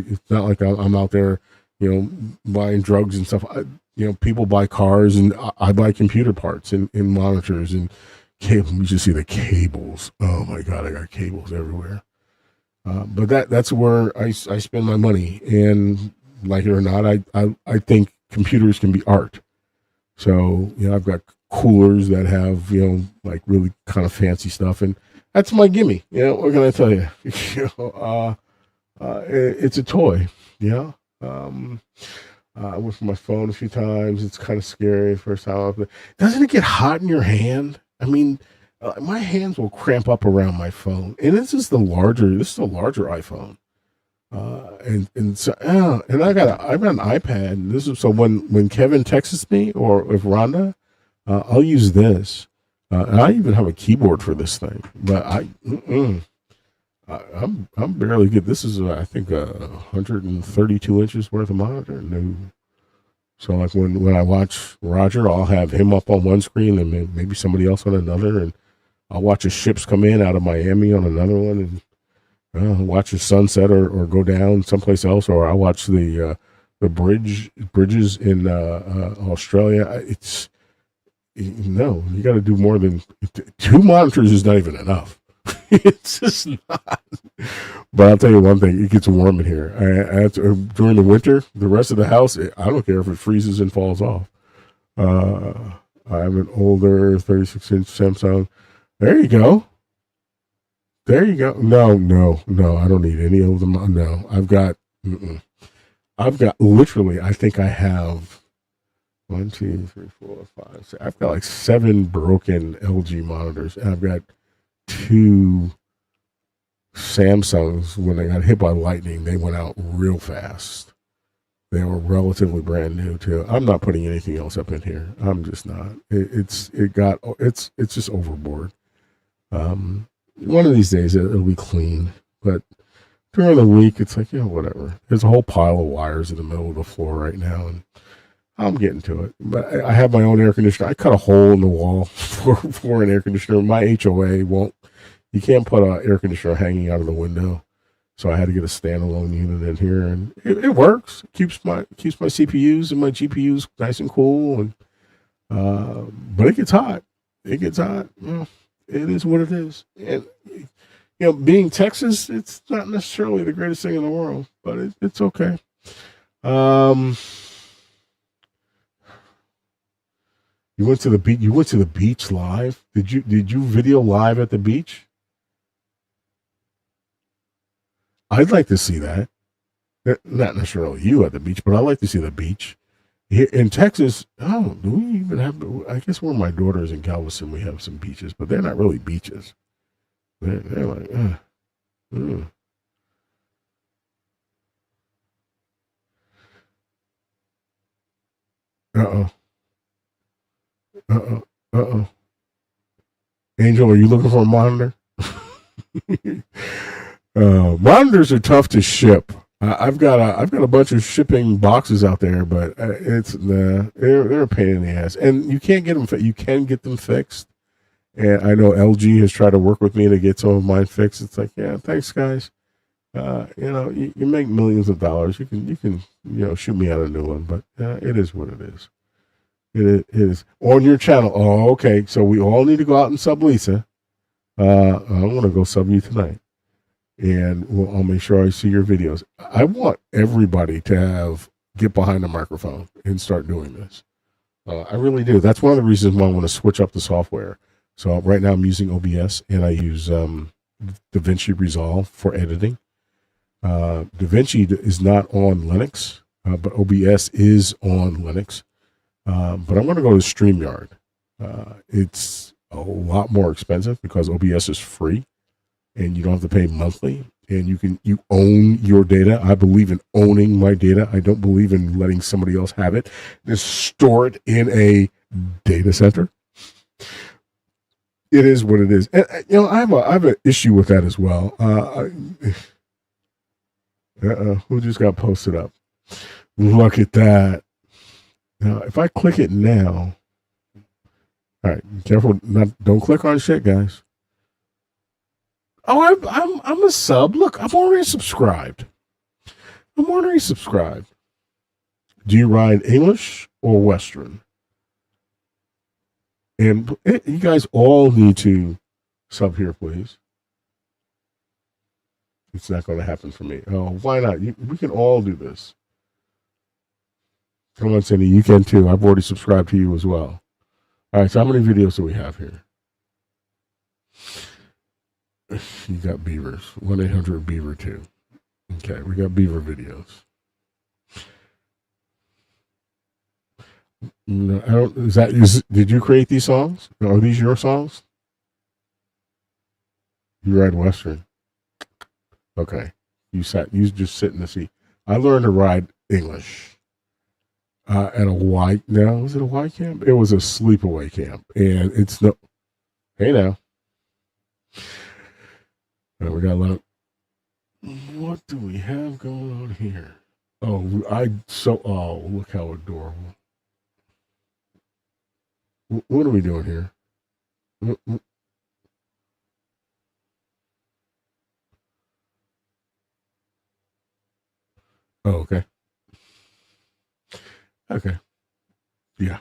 It's not like I'm out there, buying drugs and stuff. People buy cars, and I buy computer parts and monitors and cables. You should see the cables. Oh my God, I got cables everywhere. But that's where I spend my money. And like it or not, I think computers can be art. So, I've got coolers that have, like really kind of fancy stuff, and that's my gimme. What can I tell you? It's a toy. I went for my phone a few times. It's kind of scary first time. Doesn't it get hot in your hand? I mean, my hands will cramp up around my phone, and this is a larger iPhone. And I've got an iPad. This is so when Kevin texts me or if Rhonda, I'll use this. And I even have a keyboard for this thing, but I'm barely good. This is I think 132 inches worth of monitor. No. So like when I watch Roger, I'll have him up on one screen and maybe somebody else on another, and I'll watch his ships come in out of Miami on another one, and watch the sunset or go down someplace else, or I'll watch the bridges in Australia. It's no, you got to do more than 2 monitors is not even enough. It's just not. But I'll tell you one thing: it gets warm in here. During the winter, the rest of the house, I don't care if it freezes and falls off. I have an older 36-inch Samsung. There you go. There you go. No, I don't need any of them. No, I've got literally, I think I have 1, 2, 3, 4, 5, 6. I've got like 7 broken LG monitors, and I've got 2 Samsungs. When they got hit by lightning, they went out real fast. They were relatively brand new too. I'm not putting anything else up in here. I'm just not. It's just overboard. One of these days it'll be clean, but during the week it's like, whatever. There's a whole pile of wires in the middle of the floor right now, and I'm getting to it. But I have my own air conditioner. I cut a hole in the wall for an air conditioner. My HOA won't. You can't put an air conditioner hanging out of the window, so I had to get a standalone unit in here, and it works. It keeps my CPUs and my GPUs nice and cool, and but it gets hot. It gets hot. It is what it is. And being Texas, it's not necessarily the greatest thing in the world, but it's okay. You went to the beach. You went to the beach live. Did you video live at the beach? I'd like to see that. Not necessarily you at the beach, but I'd like to see the beach. Here in Texas, do we even have? I guess where my daughter is in Galveston, we have some beaches, but they're not really beaches. They're like, Angel, are you looking for a monitor? Monitors are tough to ship. I've got a bunch of shipping boxes out there, but they're a pain in the ass, and you can't get them. You can get them fixed, and I know LG has tried to work with me to get some of mine fixed. It's like, thanks, guys. You make millions of dollars. You can shoot me out a new one, but it is what it is. It is on your channel. Oh, okay. So we all need to go out and sub Lisa. I'm gonna go sub you tonight. And I'll make sure I see your videos. I want everybody to get behind the microphone and start doing this. I really do. That's one of the reasons why I want to switch up the software. So right now I'm using OBS, and I use DaVinci Resolve for editing. DaVinci is not on Linux, but OBS is on Linux. But I'm going to go to StreamYard. It's a lot more expensive because OBS is free. And you don't have to pay monthly, and you own your data. I believe in owning my data. I don't believe in letting somebody else have it. Just store it in a data center. It is what it is. And I have an issue with that as well. Who just got posted up? Look at that. Now, if I click it now, all right, careful, don't click on shit, guys. Oh, I'm a sub. Look, I'm already subscribed. Do you ride English or Western? And you guys all need to sub here, please. It's not going to happen for me. Oh, why not? We can all do this. Come on, Cindy, you can too. I've already subscribed to you as well. All right, so how many videos do we have here? You got beavers. 1-800-BEAVER2. Okay, we got beaver videos. No, I don't. Did you create these songs? Are these your songs? You ride Western. Okay, you just sit in the seat. I learned to ride English at a Y. Now, was it a Y camp? It was a sleepaway camp, and it's no. Hey now. All right, we got a lot of. What do we have going on here? Oh, look how adorable. What are we doing here? Oh, okay. Okay. Yeah.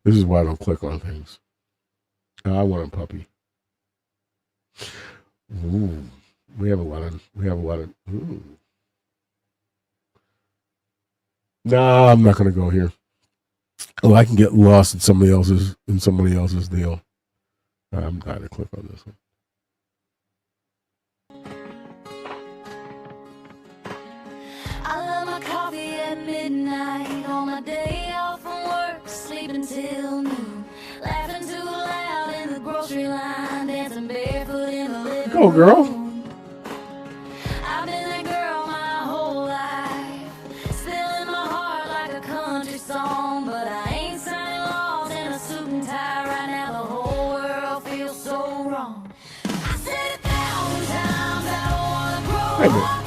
This is why I don't click on things. I want a puppy. Ooh. We have a lot of ooh. Nah, I'm not gonna go here. Oh, I can get lost in somebody else's deal. I'm not gonna click on this one. I love my coffee at midnight on my day off from work, sleeping till noon, laughing too loud in the grocery line, dancing barefoot in the living Go, girl. room. I've been that girl my whole life, still in my heart like a country song, but I ain't signing laws in a suit and tie right now. The whole world feels so wrong. I said 1,000 times I don't wanna grow Hey, man. up.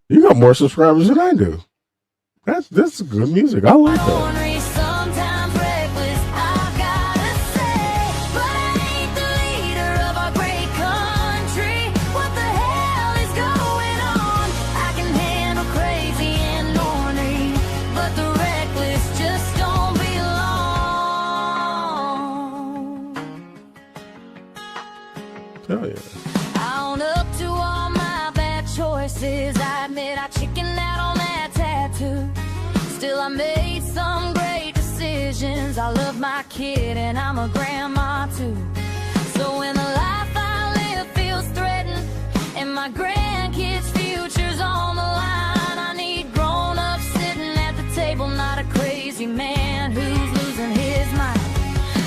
You got more subscribers than I do. That's good music. I like that. Sometimes reckless, I've gotta say, but I ain't the leader of our great country. What the hell is going on? I can handle crazy and ornery, but the reckless just don't belong. Hell yeah. I own up to all my bad choices. I admit I chickened out on that tattoo. Still, I made some great decisions. I love my kid and I'm a grandma too. So when the life I live feels threatened and my grandkids' future's on the line, I need grown-ups sitting at the table, not a crazy man who's losing his mind.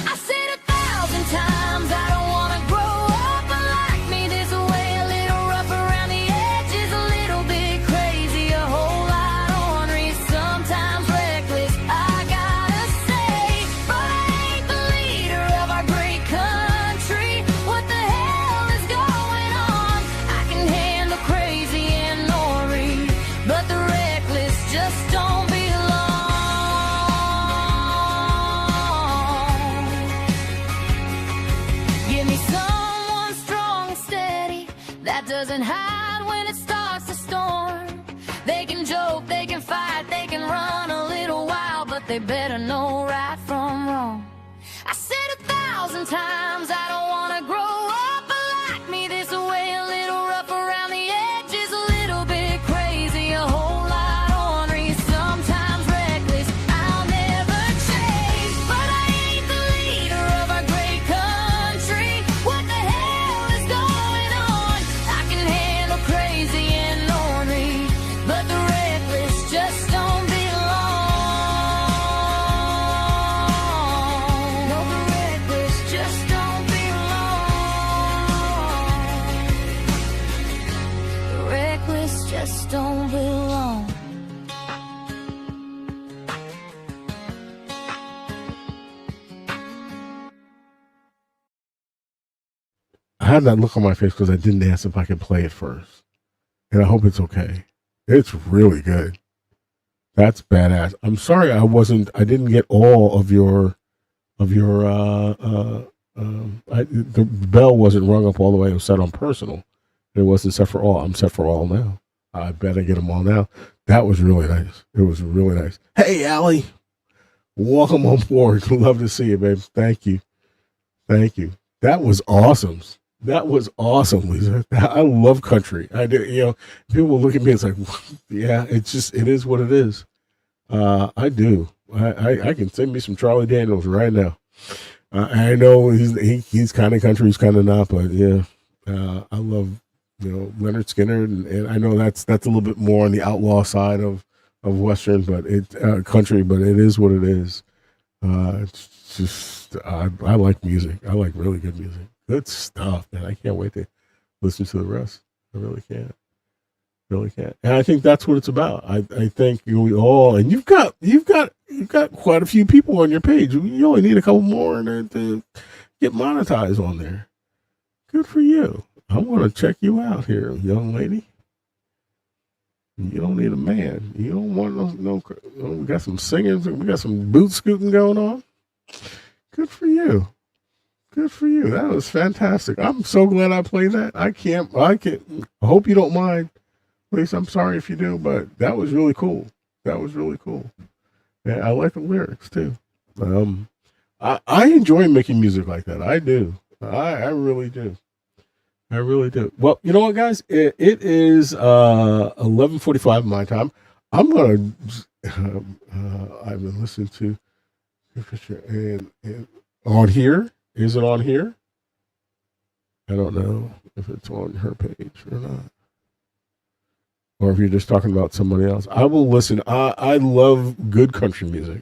I said 1,000 times I don't wanna grow up like me this way, a little rough around the edges, a little bit crazy, a whole lot ornery, sometimes reckless, I gotta say, but I ain't the leader of our great country. What the hell is going on? I can handle crazy and ornery, but the reckless just don't belong. Give me someone strong and steady that doesn't hide when it starts to storm. They can joke, they can fight, they can run a little while, but they better know right from wrong. I said 1,000 times I don't wanna grow up like me this way, a little rough around the edges, a little bit crazy, a whole lot ornery, sometimes reckless. I'll never change, but I ain't the leader of our great country. What the hell is going on? I can handle crazy and ornery, but the reckless just don't belong. No, the reckless just don't belong. The reckless just don't belong. I had that look on my face because I didn't ask if I could play it first. And I hope it's okay. It's really good. That's badass. I'm sorry I didn't get all of your the bell wasn't rung up all the way. It was set on personal. It wasn't set for all. I'm set for all now. I better get them all now. That was really nice. It was really nice. Hey, Allie. Welcome on board. Love to see you, babe. Thank you. Thank you. That was awesome. That was awesome, Lisa. I love country. I do. You know, people look at me. It's like, yeah, it is what it is. I do. I can sing me some Charlie Daniels right now. I know he's kind of country, he's kind of not, but yeah, I love Leonard Skinner, and I know that's a little bit more on the outlaw side of Western, but country, but it is what it is. It's just I like music. I like really good music. Good stuff, man. I can't wait to listen to the rest. I really can't. Really can't. And I think that's what it's about. I think we all, and you've got quite a few people on your page. You only need a couple more to get monetized on there. Good for you. I'm going to check you out here, young lady. You don't need a man. You don't want no. We got some singing. We got some boot scooting going on. Good for you. Good for you. That was fantastic. I'm so glad I played that. I hope you don't mind. At least I'm sorry if you do, but that was really cool. That was really cool. Yeah, I like the lyrics too. I enjoy making music like that. I do. I really do. I really do. Well, you know what, guys? It is 11:45 my time. I'm gonna. I've been listening to, and on here. Is it on here? I don't know if it's on her page or not, or if you're just talking about somebody else. I will listen. I love good country music.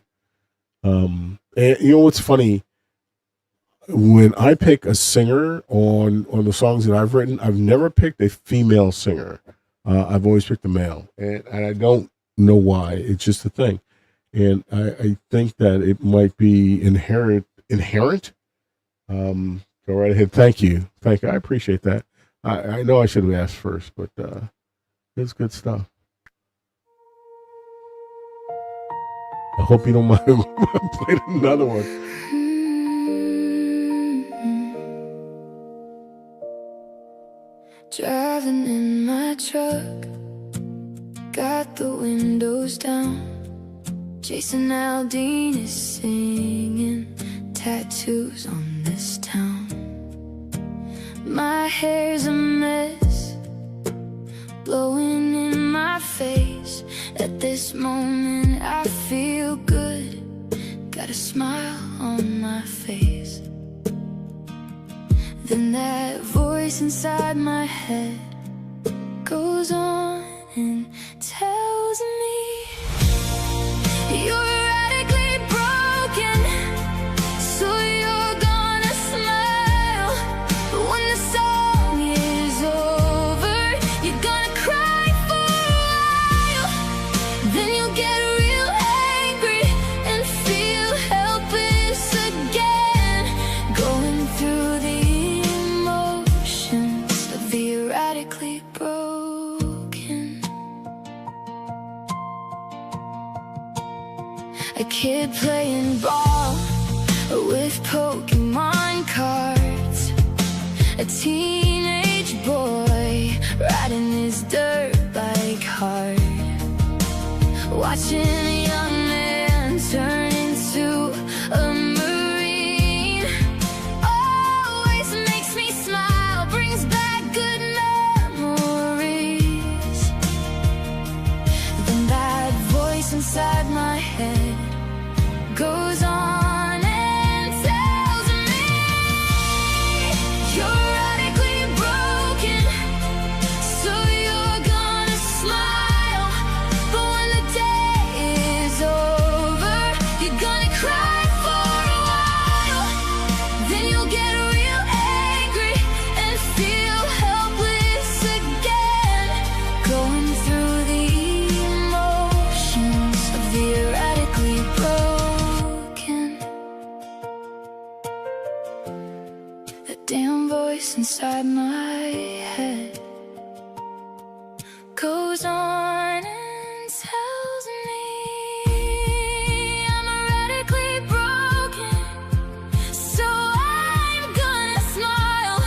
And you know what's funny? When I pick a singer on the songs that I've written, I've never picked a female singer. I've always picked a male, and I don't know why. It's just a thing, and I think that it might be inherent. Go right ahead. Thank you. I appreciate that. I know I should have asked first, but it's good stuff. I hope you don't mind. I played another one. Driving in my truck, got the windows down, Jason Aldean is singing, tattoos on this town. My hair's a mess, blowing in my face. At this moment I feel good, got a smile on my face. Then that voice inside my head goes on and tells me, you're radically broken, so you're gonna smile. But when the song is over, you're gonna cry for a while. Then you'll get real angry and feel helpless again, going through the emotions of the erratically broken. A kid playing ball with Pokemon cards, a teenage boy riding his dirt bike hard, watching a young man turn into a Marine. Always makes me smile, brings back good memories. Then that voice inside my head goes on and tells me, you're radically broken, so you're gonna smile. But when the day is over, you're gonna cry for a while. Then you'll get real angry and feel helpless again, going through the emotions of the erratically broken. The damn voice inside my head goes on and tells me I'm erratically broken, so I'm gonna smile.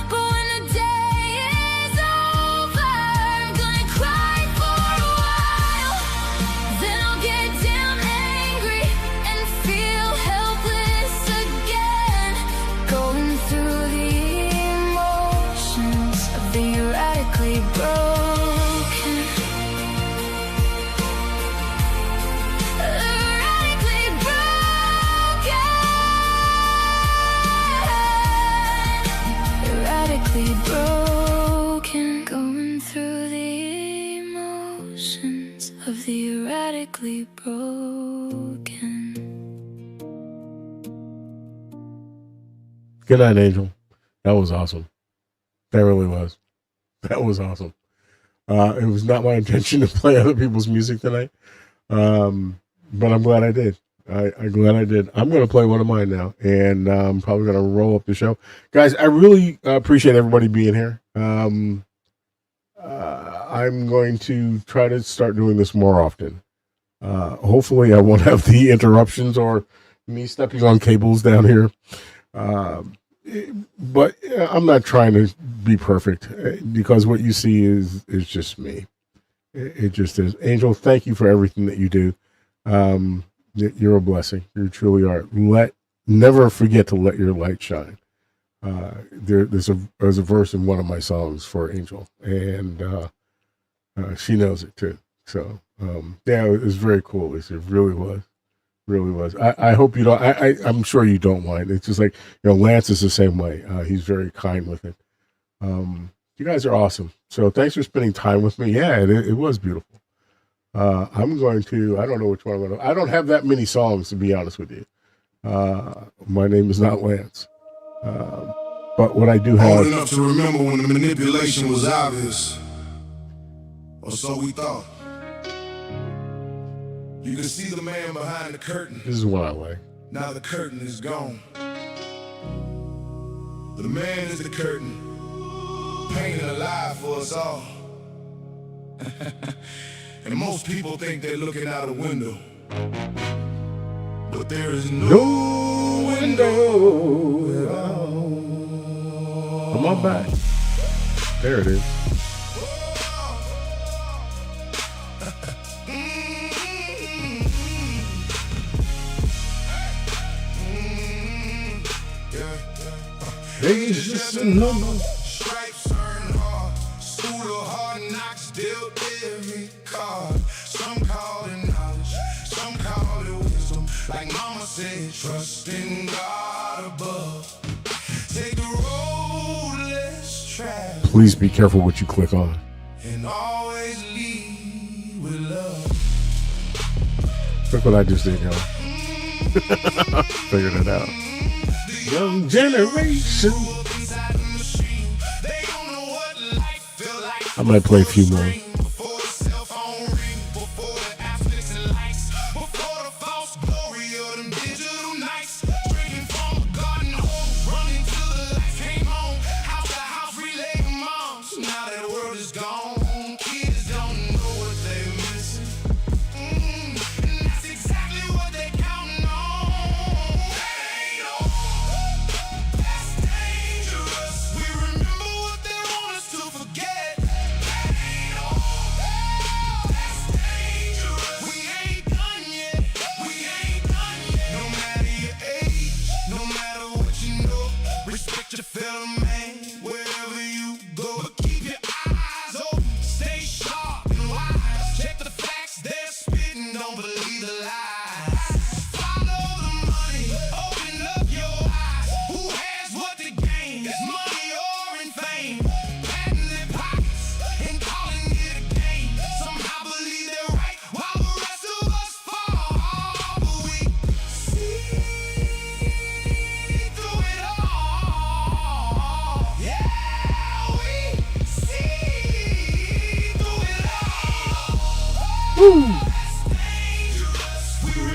But when the day is over, I'm gonna cry for a while. Then I'll get damn angry and feel helpless again, going through the emotions of the erratically broken. Erratically broken. Erratically broken. Going through the emotions of the erratically broken. Good night, Angel. That was awesome. That really was. That was awesome. It was not my intention to play other people's music tonight, but I'm glad I did. I'm glad I did. I'm going to play one of mine now, and I'm probably going to roll up the show. Guys, I really appreciate everybody being here. I'm going to try to start doing this more often. Hopefully I won't have the interruptions or me stepping on cables down here. But I'm not trying to be perfect, because what you see is just me. It just is. Angel, thank you for everything that you do. You're a blessing. You truly are. Never forget to let your light shine. There's a verse in one of my songs for Angel, and she knows it too. So yeah, it was very cool. It really was. I hope you don't. I'm sure you don't mind. It's just like, Lance is the same way. He's very kind with it. You guys are awesome. So thanks for spending time with me. Yeah, it was beautiful. I'm going to. I don't know which one I'm going to. I don't have that many songs, to be honest with you. My name is not Lance. But what I do have. Old enough to remember when the manipulation was obvious, or so we thought. You can see the man behind the curtain. This is what I like. Now the curtain is gone. The man is the curtain, painted alive for us all. And most people think they're looking out a window, but there is no window at all. Come on back. There it is. It's just a number. Stripes earned hard, school of hard knocks dealt every card. Some call it knowledge, some call it wisdom. Like mama said, trust in God above. Take the road less traveled. Please be careful what you click on. And always lead with love. Look what I just did, y'all. Figured it out. Young generation. I might play a few more.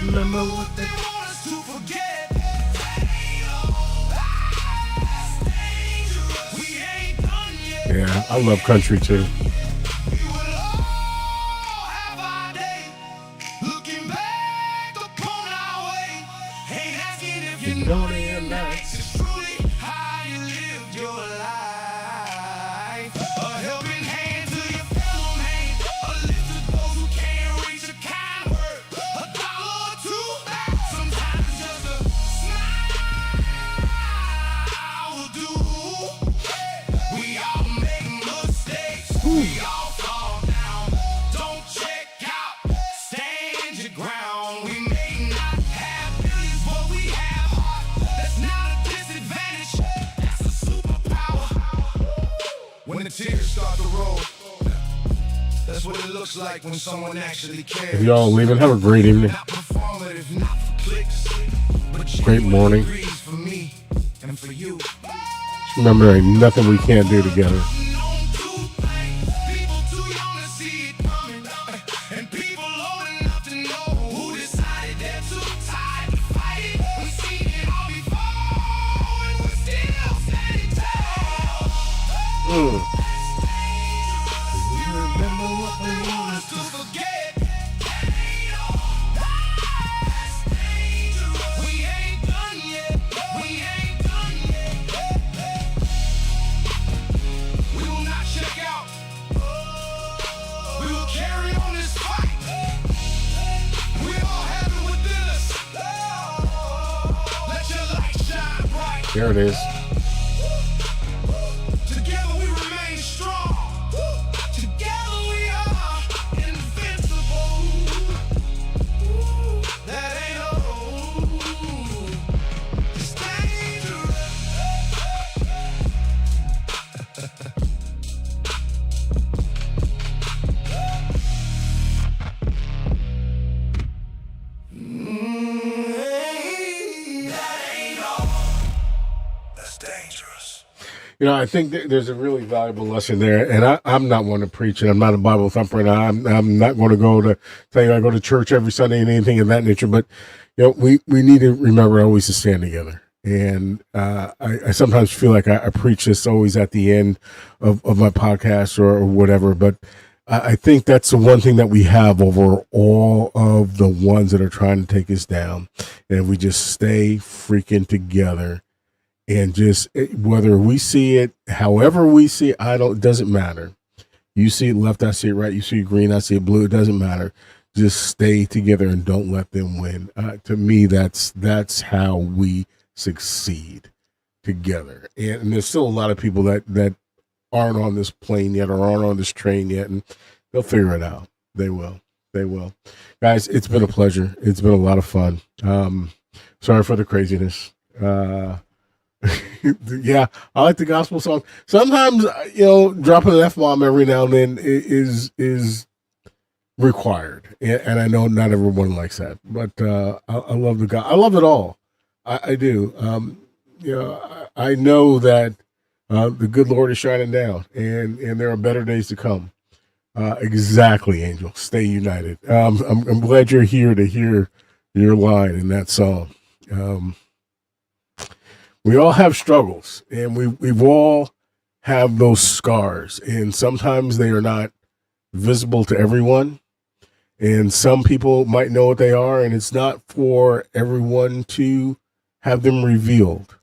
Remember what they want us to forget. Yeah, I love country too. Like when someone actually cares. If y'all leaving, have a great evening. Great morning. Just remember, there ain't nothing we can't do together. There it is. Together we remain strong. Together we are invincible. That ain't all. It's dangerous. Dangerous. You know, I think there's a really valuable lesson there, and I'm not one to preach, and I'm not a Bible thumper, and I'm not going to go to tell you I go to church every Sunday and anything of that nature. But you know, we need to remember always to stand together. And I sometimes feel like I preach this always at the end of my podcast or whatever, but I think that's the one thing that we have over all of the ones that are trying to take us down, and we just stay freaking together. And just whether we see it, however we see it, it doesn't matter. You see it left, I see it right. You see it green, I see it blue. It doesn't matter. Just stay together and don't let them win. To me, that's how we succeed together. And there's still a lot of people that aren't on this plane yet or aren't on this train yet, and they'll figure it out. They will. They will. Guys, it's been a pleasure. It's been a lot of fun. Sorry for the craziness. Yeah, I like the gospel song. Sometimes, dropping an F-bomb every now and then is required, and I know not everyone likes that, but I love the God. I love it all. I do. I know that the good Lord is shining down, and there are better days to come. Exactly, Angel. Stay united. I'm glad you're here to hear your line in that song. We all have struggles, and we've all have those scars, and sometimes they are not visible to everyone, and some people might know what they are, and it's not for everyone to have them revealed,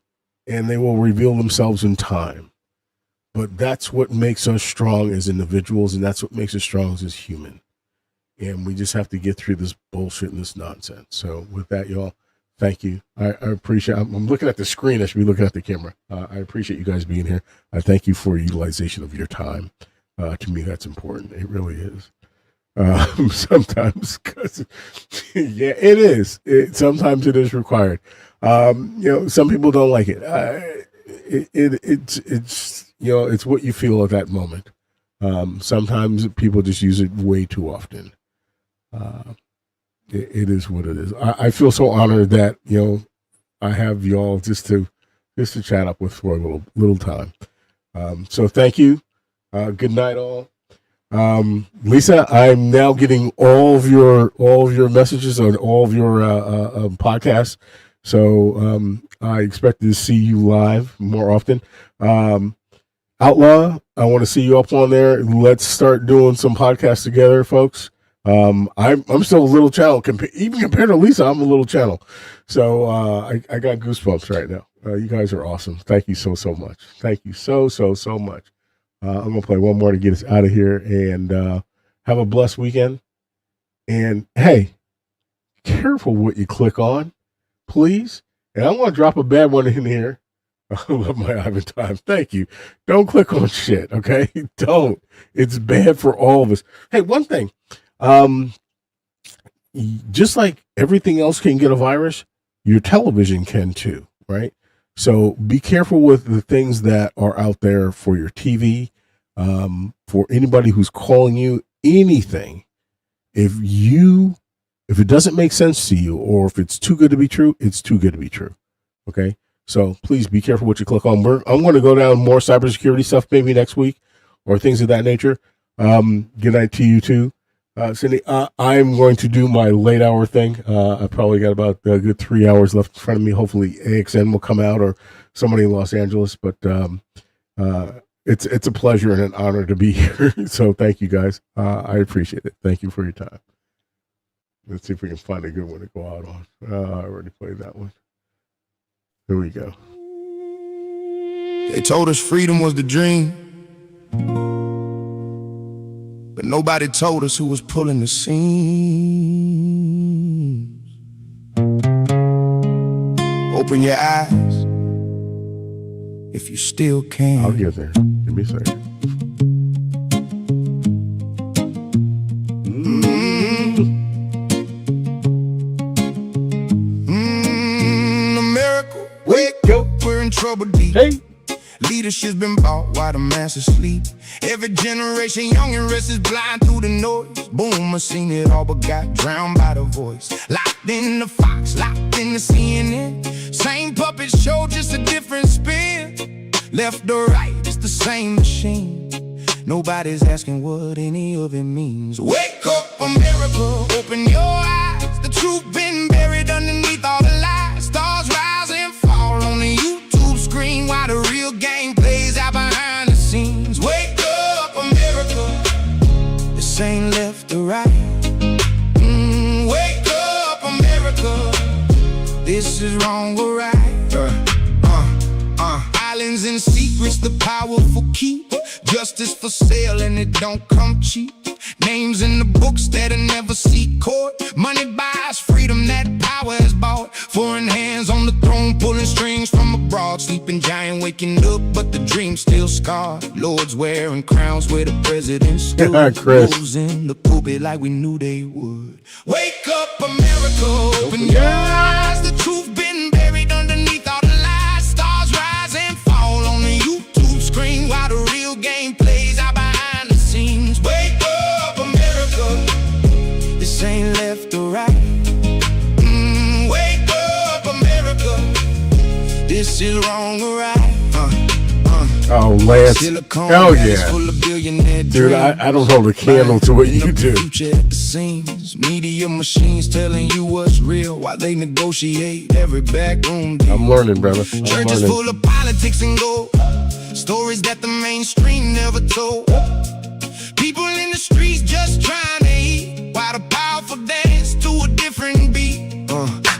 and they will reveal themselves in time. But that's what makes us strong as individuals, and that's what makes us strong as human. And we just have to get through this bullshit and this nonsense. So with that, y'all, thank you. I appreciate. I'm looking at the screen. I should be looking at the camera. I appreciate you guys being here. I thank you for utilization of your time. To me, that's important. It really is. Sometimes, cause yeah, it is. Sometimes it is required. Some people don't like it. It's what you feel at that moment. Sometimes people just use it way too often. It is what it is. I feel so honored that I have y'all just to chat up with for a little time. So thank you. Good night, all. Lisa, I'm now getting all of your messages on all of your podcasts. So I expect to see you live more often. Outlaw, I want to see you up on there. Let's start doing some podcasts together, folks. I'm still a little channel even compared to Lisa. I'm a little channel, so I got goosebumps right now. You guys are awesome. Thank you so much. Thank you so much. I'm gonna play one more to get us out of here, and have a blessed weekend. And hey, careful what you click on, please. And I'm gonna drop a bad one in here. I love my Ivan time. Thank you. Don't click on shit, okay? Don't. It's bad for all of us. Hey, one thing. Just like everything else can get a virus, your television can too, right? So be careful with the things that are out there for your TV, for anybody who's calling you, anything. If it doesn't make sense to you, or if it's too good to be true, it's too good to be true. Okay. So please be careful what you click on. I'm going to go down more cybersecurity stuff maybe next week or things of that nature. Good night to you too. Cindy, I'm going to do my late hour thing. I probably got about a good 3 hours left in front of me. Hopefully AXN will come out or somebody in Los Angeles. But it's a pleasure and an honor to be here. So thank you guys. I appreciate it. Thank you for your time. Let's see if we can find a good one to go out on. I already played that one. Here we go. They told us freedom was the dream, but nobody told us who was pulling the seams. Open your eyes if you still can. I'll get there. Give me a second. America, wake up, we're in trouble deep. Hey. Leadership's been bought while the masses sleep. Every generation, young and restless, blind through the noise. Boomer seen it all but got drowned by the voice. Locked in the Fox, locked in the CNN. Same puppet show, just a different spin. Left or right, it's the same machine. Nobody's asking what any of it means. Wake up, America, open your eyes. The truth been buried underneath all the lies. Stars rise and fall on the YouTube screen while the real game plays out behind the scenes. Wake up, America, this ain't left or right. Wake up, America, this is wrong or right. Islands and secrets the powerful keep. Justice for sale and it don't come cheap. Names in the books that'll never see court. Money buys freedom that power is bought. Foreign hands on the throne pulling strings from abroad. Sleeping giant waking up but the dream's still scarred. Lords wearing crowns where the president stood. Wolves in the pulpit like we knew they would. Wake up, America, open your eyes. The truth been buried underneath all the lies. Stars rise and fall on the YouTube screen while the real game plays out behind the scenes. Wake up, America, this ain't left or right. Wake up, America, this is wrong or right. Oh, Lance. Hell yeah. Dude, I don't hold a candle to what you do. Media machines telling you what's real while they negotiate every backroom deal. I'm learning, brother. Churches full of politics and gold. Stories that the mainstream never told. People in the streets just trying to eat while the powerful dance to a different beat.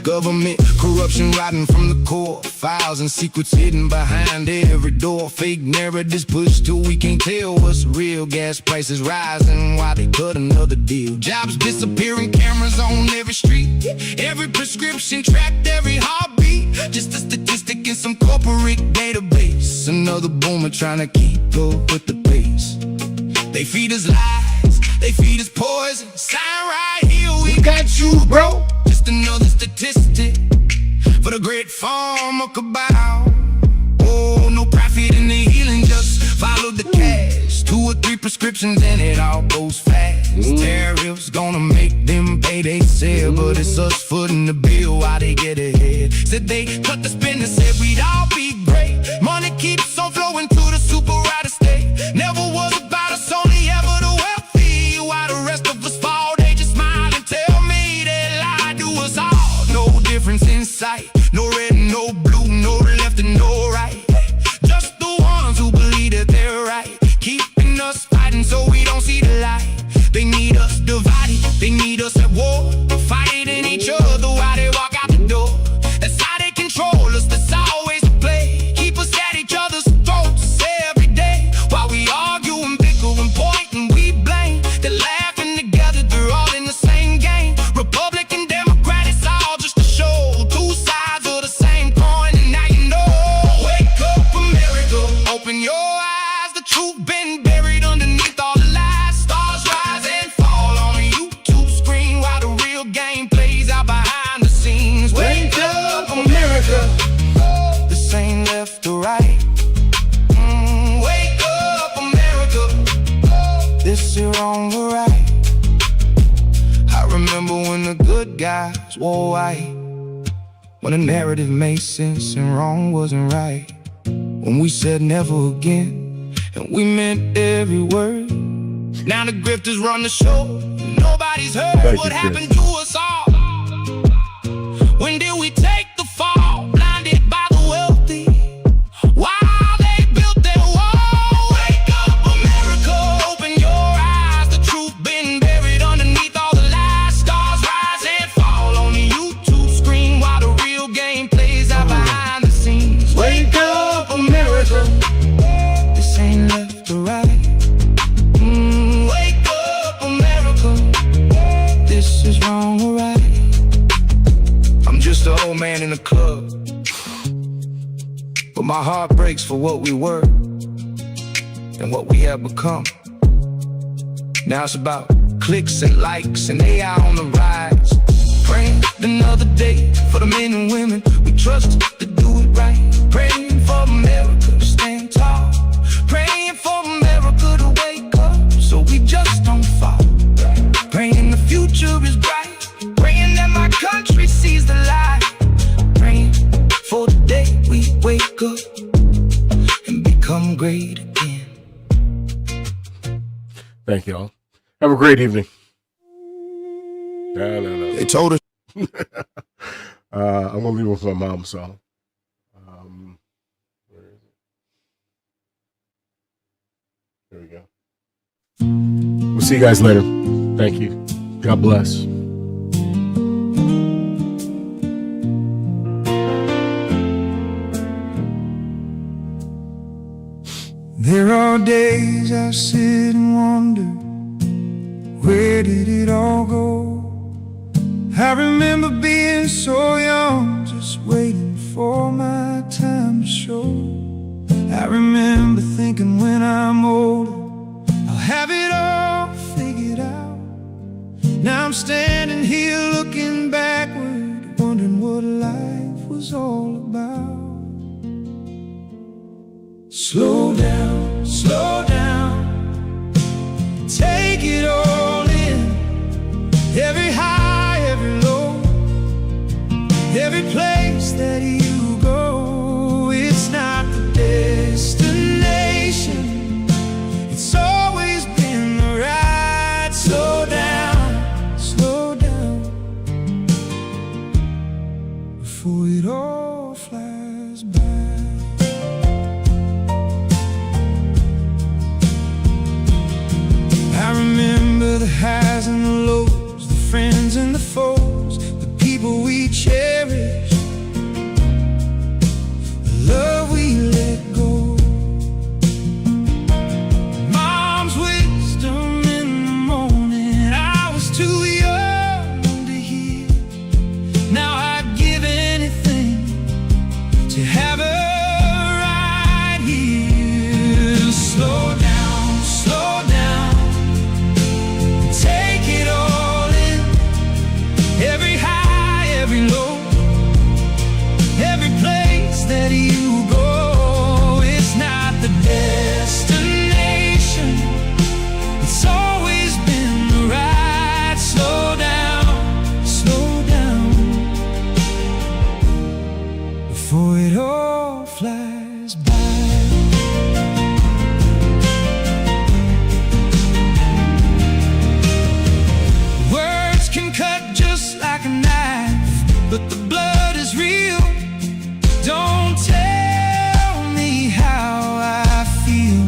Government corruption rotting from the core. Files and secrets hidden behind every door. Fake narratives pushed till we can't tell what's real. Gas prices rising while they cut another deal. Jobs disappearing, cameras on every street. Every prescription tracked, every heartbeat. Just a statistic in some corporate database. Another boomer trying to keep up with the pace. They feed us lies, they feed us poison. Sign right here, we got you, bro. Just another statistic for the great farmer cabal. Oh, no profit in the healing, just follow the cash. 2 or 3 prescriptions and it all goes fast. Tariffs gonna make them pay they sale, but it's us footing the bill while they get ahead. Said they cut the spending, said we'd all be great. Money keeps on flowing to the super right estate. Never was about us, only ever the wealthy. While the rest of us fall, they just smile and tell me they lie to us all. No difference in sight, no red and no blue, no left and no right. Just the ones who believe that they're right, keeping us fighting so we don't see the light. They need us divided, they need us at war, fighting each other while they walk out the door. That's how they control us, that's always the play. Keep us at each other's throats every day, while we argue and bicker and point and we blame. They're laughing together, they're all in the same game. Republican, Democrat, it's all just a show. 2 sides of the same coin, and now you know. Wake up, America, open your eyes. The truth been buried underneath all the lies. Stars rise and fall on a YouTube screen while the real game plays out behind the scenes. Wake up, America, this ain't left or right. Wake up, America, this is wrong or right. I remember when the good guys wore white, when the narrative made sense and wrong wasn't right. When we said never again, and we meant every word. Now the grifters run the show, nobody's heard what happened to us all. When did we take the fall, blinded by the wealthy, while they built their wall? man in the club. But my heart breaks for what we were and what we have become. Now it's about clicks and likes and AI on the rise. Praying another day for the men and women we trust to do it right. Praying for America to stand tall. Praying for America to wake up so we just don't fall. Praying the future is bright. Praying that my country sees the light. Praying for the day we wake up and become great again. Thank y'all. Have a great evening. No. They told us. I'm gonna leave with my mom's song. Where is it? There we go. We'll see you guys later. Thank you. God bless. There are days I sit and wonder, where did it all go? I remember being so young, just waiting for my time to show. I remember thinking when I'm older, I'll have it all figured out. Now I'm standing here looking backward, wondering what life was all about. Slow down, take it all in. Every high, every low, every place that you go. It's not the destination, it's always been the ride. Slow down, before it all flies by. I remember the highs and the lows, the friends and the foes, the people we cherish, the love we let go. Mom's wisdom in the morning, I was too young to hear. Now I'd give anything to have her right here. Slow down, take it all in. Every high, every low, every place that you go. It's not the destination, it's always been the ride. Slow down, before it all flies by. Words can cut just like a knife, but the blood is real. Don't tell me how I feel.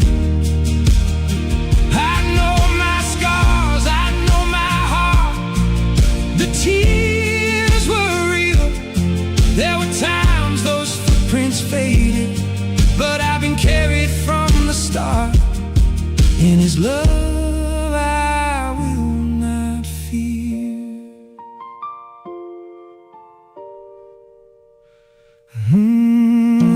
I know my scars, I know my heart. The tears were real. There were times those footprints faded, but I've been carried from the start. In His love I will not fear.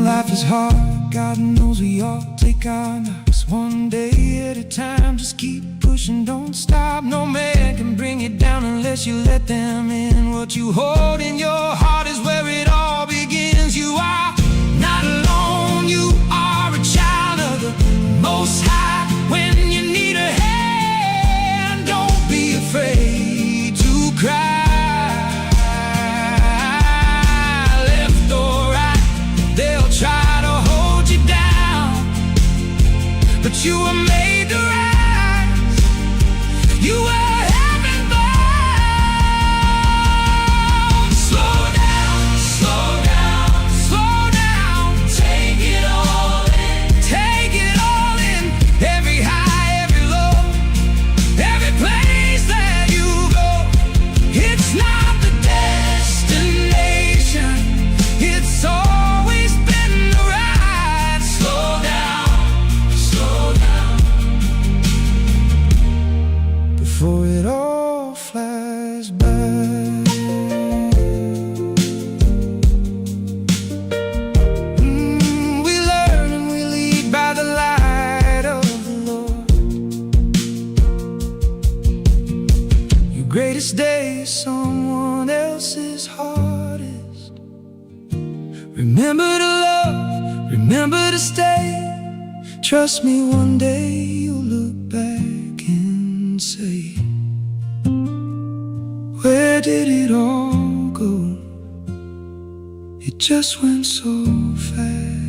Life is hard, God knows we all take our knocks one day at a time. Just keep pushing, don't stop. No man can bring you down unless you let them in. What you hold in your heart is where it all begins. You are not alone, you are a child of the Most High. When you need a hand, don't be afraid to cry. Left or right, they'll try to hold you down, but you were made to rise. You were heaven bound. Slow down, greatest day is someone else's hardest. Remember to love, remember to stay. Trust me, one day you'll look back and say, where did it all go? It just went so fast.